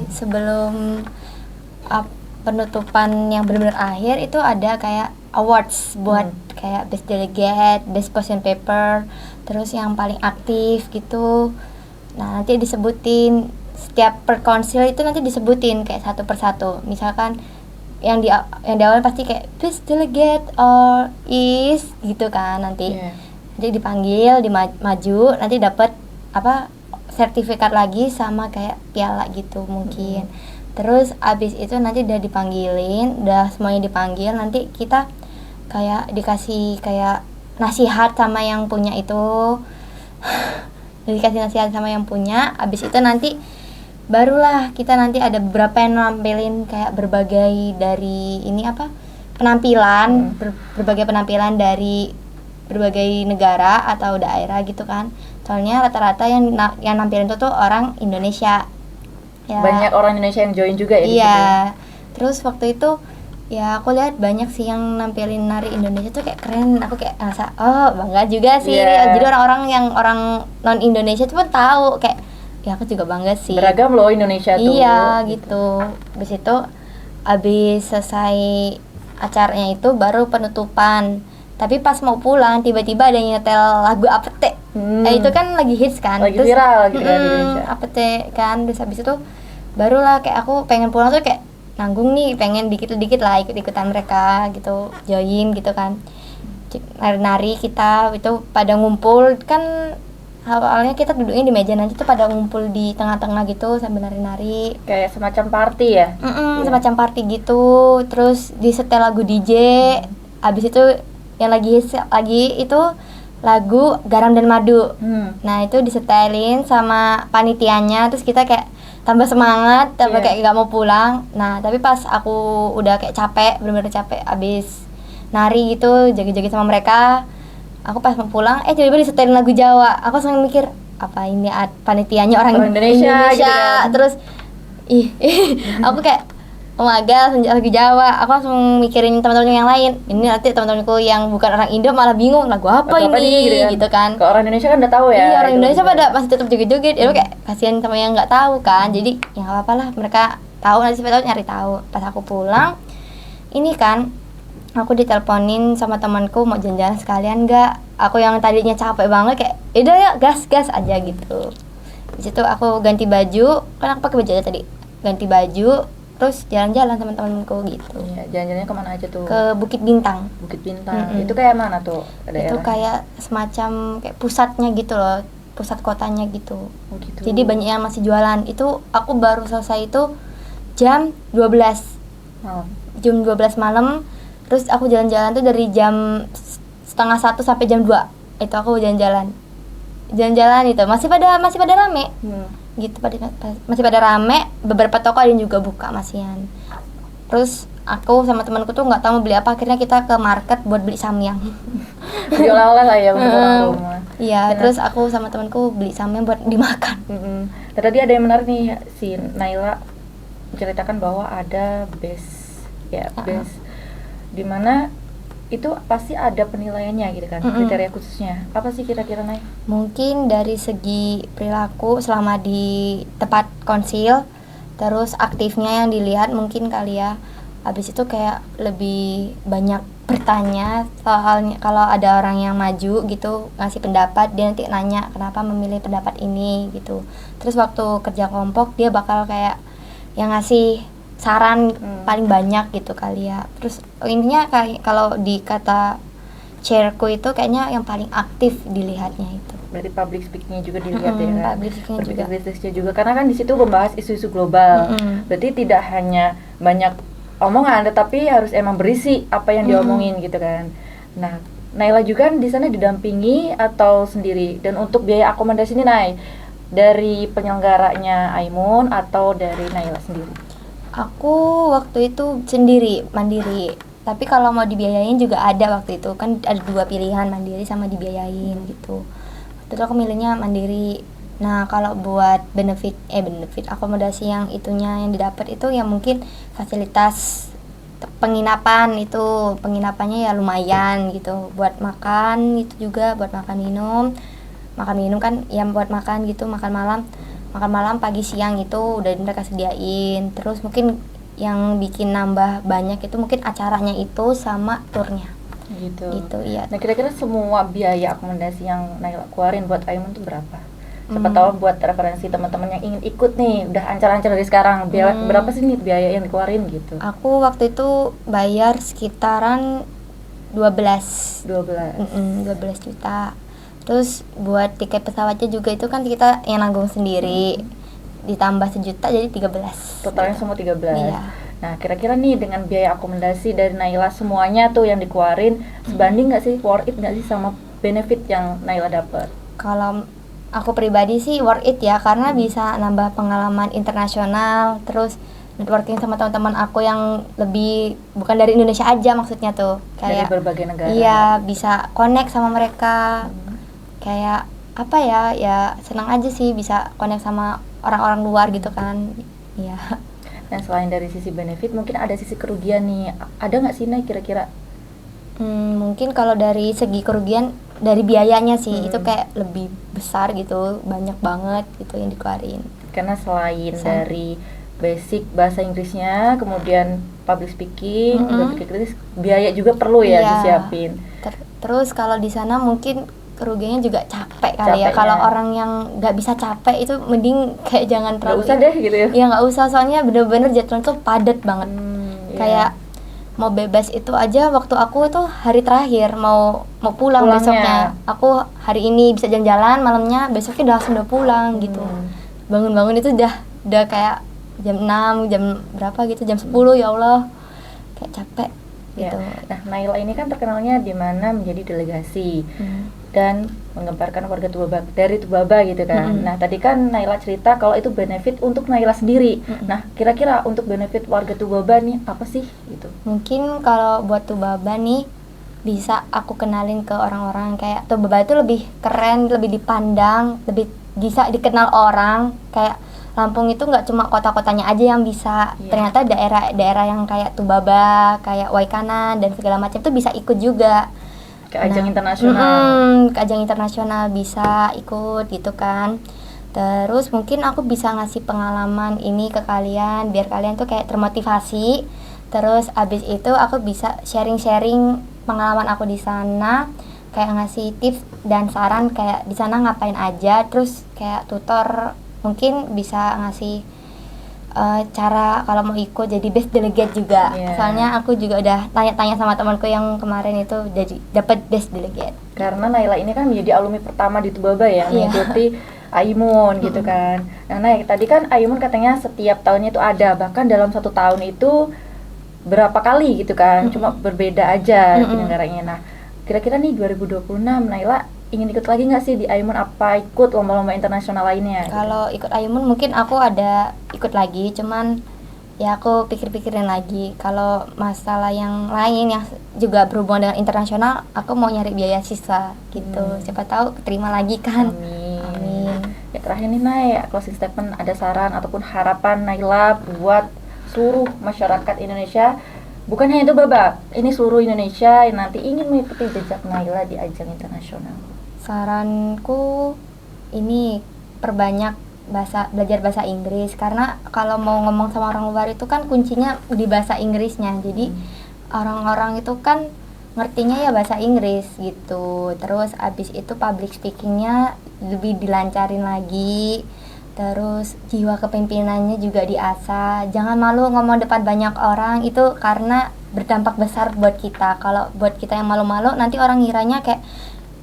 sebelum penutupan yang benar-benar akhir itu ada kayak awards buat kayak best delegate, best question paper, terus yang paling aktif gitu. Nah, nanti disebutin setiap per konsil itu nanti disebutin kayak satu persatu. Misalkan yang di awal pasti kayak best delegate or is gitu kan nanti. Jadi dipanggil, maju, nanti dapat sertifikat lagi sama kayak piala gitu mungkin. Terus abis itu nanti udah dipanggilin, udah semuanya dipanggil, nanti kita kayak dikasih kayak nasihat sama yang punya itu. Dikasih nasihat sama yang punya, abis itu nanti barulah kita nanti ada beberapa yang nampilin kayak berbagai dari penampilan, berbagai penampilan dari berbagai negara atau daerah gitu kan. Soalnya rata-rata yang nampilin itu tuh orang Indonesia. Ya. Banyak orang Indonesia yang join juga ya di situ. Iya. Terus waktu itu ya aku lihat banyak sih yang nampilin nari Indonesia tuh kayak keren. Aku kayak ngerasa bangga juga sih. Jadi orang-orang yang orang non Indonesia tuh pun tahu kayak ya aku juga bangga sih. Beragam loh Indonesia tuh. Iya gitu. Habis itu habis selesai acaranya itu baru penutupan. Tapi pas mau pulang tiba-tiba ada yang nyetel lagu Apete. Itu kan lagi hits kan. Lagi terus, viral gitu kan di Indonesia. Apete kan. Terus habis itu barulah kayak aku pengen pulang tuh kayak nanggung nih, pengen dikit-dikit lah ikut-ikutan mereka gitu, join gitu kan, nari-nari kita itu pada ngumpul kan. Awalnya kita duduknya di meja, nanti tuh pada ngumpul di tengah-tengah gitu sambil nari-nari. Kayak semacam party ya? Semacam party gitu. Terus disetel lagu DJ. Abis itu yang lagi itu lagu Garam dan Madu. Nah itu disetelin sama panitianya. Terus kita kayak tambah semangat, tambah kayak gak mau pulang. Nah tapi pas aku udah kayak capek, bener-bener capek abis nari gitu, joget-joget sama mereka, aku pas mau pulang, tiba-tiba disetelin lagu Jawa. Aku langsung mikir, apa ini panitianya orang Indonesia gitu kan. Terus aku kayak, oh my god, lagu Jawa. Aku langsung mikirin teman-teman yang lain. Ini nanti teman-temanku yang bukan orang Indo malah bingung, lagu apa ini gitu kan. Kalau orang Indonesia kan udah tahu ya. Iya, orang Indonesia pada masih tetap joget-joget. Ya kayak kasihan sama yang nggak tahu kan. Jadi ya nggak apa-apa lah, mereka tahu, nanti siapa tahu nyari tahu. Pas aku pulang, ini kan aku diteleponin sama temanku mau jalan-jalan sekalian nggak. Aku yang tadinya capek banget kayak udah ya gas aja gitu. Di situ aku ganti baju, kan aku pakai baju aja tadi, ganti baju terus jalan-jalan teman-temanku gitu. Iya, jalan-jalannya kemana aja tuh? Ke Bukit Bintang. Bukit Bintang. Itu kayak mana tuh daerah? Itu kayak semacam kayak pusatnya gitu loh, pusat kotanya gitu. Oh, gitu. Jadi banyak yang masih jualan. Itu aku baru selesai itu jam 12 malam. Jam 12 malam. Terus aku jalan-jalan tuh dari jam 12:30 sampai jam 2. Itu aku jalan-jalan itu masih pada rame. Gitu, masih pada rame. Beberapa toko ada yang juga buka masihan. Terus aku sama temanku tuh nggak tahu mau beli apa, akhirnya kita ke market buat beli samyang. Beli oleh-oleh lah ya untuk orang rumah. Iya, terus aku sama temanku beli samyang buat dimakan. Tadi ada yang menarik nih, si Naila menceritakan bahwa ada base dimana itu pasti ada penilaiannya gitu kan, kriteria khususnya. Apa sih kira-kira, Nay? Mungkin dari segi perilaku selama di tempat konsil, terus aktifnya yang dilihat mungkin kali ya. Habis itu kayak lebih banyak bertanya, soalnya kalau ada orang yang maju gitu ngasih pendapat, dia nanti nanya kenapa memilih pendapat ini gitu. Terus waktu kerja kelompok dia bakal kayak yang ngasih saran paling banyak gitu kali ya. Terus intinya kayak kalau di kata chairku itu kayaknya yang paling aktif dilihatnya itu. Berarti public speaking-nya juga dilihat ya kan? Public speaking-nya juga. Karena kan di situ membahas isu-isu global. Berarti tidak hanya banyak omongan, tetapi harus emang berisi apa yang diomongin gitu kan. Nah, Naila juga di sana didampingi atau sendiri? Dan untuk biaya akomodasi ini, Nay, dari penyelenggaranya Aimun atau dari Naila sendiri? Aku waktu itu sendiri, mandiri. Tapi kalau mau dibiayain juga ada waktu itu. Kan ada 2 pilihan, mandiri sama dibiayain gitu. Waktu itu aku milihnya mandiri. Nah, kalau buat benefit akomodasi yang itunya yang didapat itu ya mungkin fasilitas penginapan itu. Penginapannya ya lumayan gitu. Buat makan itu juga, buat makan minum. Makan minum kan ya buat makan gitu, makan malam pagi siang itu udah mereka sediain. Terus mungkin yang bikin nambah banyak itu mungkin acaranya itu sama turnya gitu iya. Nah, kira-kira semua biaya akomodasi yang Naila keluarin buat Aimun tuh berapa? Siapa tahu buat referensi teman-teman yang ingin ikut nih, udah ancar-ancar dari sekarang, berapa sih nih biaya yang dikeluarin gitu? Aku waktu itu bayar sekitaran 12 juta. Terus buat tiket pesawatnya juga itu kan kita yang nanggung sendiri, ditambah 1 juta jadi 13. Totalnya semua 13. Iya. Nah, kira-kira nih dengan biaya akomodasi dari Naila semuanya tuh yang dikeluarin, sebanding nggak sih, worth it nggak sih sama benefit yang Naila dapat? Kalau aku pribadi sih worth it ya, karena bisa nambah pengalaman internasional, terus networking sama teman-teman aku yang lebih bukan dari Indonesia aja maksudnya tuh, kayak dari berbagai negara. Iya, bisa connect sama mereka. Kayak apa ya senang aja sih bisa connect sama orang-orang luar gitu kan. Iya. Dan selain dari sisi benefit mungkin ada sisi kerugian nih, ada nggak sih, Nay, kira-kira? Mungkin kalau dari segi kerugian dari biayanya sih itu kayak lebih besar gitu, banyak banget gitu yang dikeluarin. Karena selain dari basic bahasa Inggrisnya, kemudian public speaking, biaya juga perlu ya disiapin. Terus kalau di sana mungkin kerugiannya juga capek kali ya. Capeknya. Kalau orang yang nggak bisa capek itu mending kayak jangan Nggak terlalu usah deh gitu ya. Ya nggak usah, soalnya bener-bener jadwal tuh padat banget. Iya. Kayak mau bebas itu aja, waktu aku itu hari terakhir mau pulang Pulangnya. besoknya. Aku hari ini bisa jalan-jalan, malamnya besoknya udah pulang gitu. Bangun-bangun itu udah kayak jam 6, jam berapa gitu, jam 10 ya Allah. Kayak capek Ya. gitu. Nah, Naila ini kan terkenalnya di mana menjadi delegasi dan menggemparkan warga Tubaba dari Tubaba gitu kan. Nah, tadi kan Naila cerita kalau itu benefit untuk Naila sendiri. Nah, kira-kira untuk benefit warga Tubaba nih apa sih gitu? Mungkin kalau buat Tubaba nih bisa aku kenalin ke orang-orang kayak Tubaba itu lebih keren, lebih dipandang, lebih bisa dikenal orang. Kayak Lampung itu nggak cuma kota-kotanya aja yang bisa, ternyata daerah-daerah yang kayak Tubaba, kayak Waikanan dan segala macam itu bisa ikut juga Ke ajang internasional. ke ajang internasional bisa ikut gitu kan. Terus mungkin aku bisa ngasih pengalaman ini ke kalian biar kalian tuh kayak termotivasi. Terus abis itu aku bisa sharing-sharing pengalaman aku di sana, kayak ngasih tips dan saran kayak di sana ngapain aja. Terus kayak tutor mungkin bisa ngasih cara kalau mau ikut jadi best delegate juga. Soalnya aku juga udah tanya-tanya sama temanku yang kemarin itu jadi dapat best delegate. Karena Naila ini kan menjadi alumni pertama di Tubaba ya, mengikuti Aimun gitu kan. Nah, tadi kan Aimun katanya setiap tahunnya itu ada, bahkan dalam 1 tahun itu berapa kali gitu kan, cuma berbeda aja penyelenggaranya. Nah, kira-kira nih 2026 Naila ingin ikut lagi nggak sih di Aimun, apa ikut lomba-lomba internasional lainnya? Kalau ikut Aimun mungkin aku ada ikut lagi, cuman ya aku pikir-pikirin lagi. Kalau masalah yang lain yang juga berhubungan dengan internasional, aku mau nyari biaya siswa gitu. Siapa tahu keterima lagi kan. Amin. Ya, terakhir nih Nay, closing statement, ada saran ataupun harapan Naila buat seluruh masyarakat Indonesia, bukan hanya Tubaba, ini seluruh Indonesia yang nanti ingin mengikuti jejak Naila di ajang internasional. Saranku ini perbanyak belajar bahasa Inggris, karena kalau mau ngomong sama orang luar itu kan kuncinya di bahasa Inggrisnya. Jadi orang-orang itu kan ngertinya ya bahasa Inggris gitu. Terus abis itu public speakingnya lebih dilancarin lagi. Terus jiwa kepemimpinannya juga diasah. Jangan malu ngomong depan banyak orang, itu karena berdampak besar buat kita. Kalau buat kita yang malu-malu, nanti orang ngiranya kayak,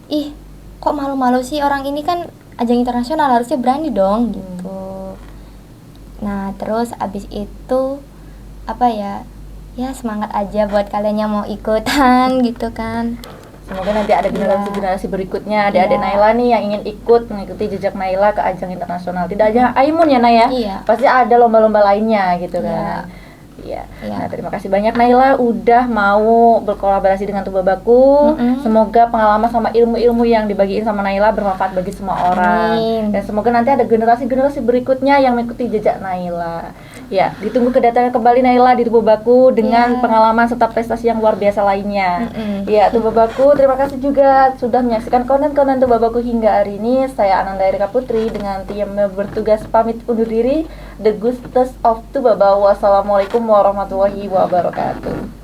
ih kok malu-malu sih, orang ini kan ajang internasional harusnya berani dong gitu. Nah terus abis itu apa ya semangat aja buat kalian yang mau ikutan gitu kan. Semoga nanti ada generasi-generasi berikutnya, adik-adik Naila nih yang ingin ikut mengikuti jejak Naila ke ajang internasional. Tidak aja Aimun ya Nay ya, pasti ada lomba-lomba lainnya gitu kan. Iya. Nah, terima kasih banyak Naila udah mau berkolaborasi dengan Tubabaku. Semoga pengalaman sama ilmu-ilmu yang dibagiin sama Naila bermanfaat bagi semua orang. Dan semoga nanti ada generasi-generasi berikutnya yang mengikuti jejak Naila. Ya, ditunggu kedatangan kembali Naila di Tubabaku dengan pengalaman serta prestasi yang luar biasa lainnya. Ya, Tubabaku, terima kasih juga sudah menyaksikan konten-konten Tubabaku hingga hari ini. Saya Ananda Erika Putri dengan tim bertugas pamit undur diri. The Gustus of Tubaba. Wassalamualaikum warahmatullahi wabarakatuh.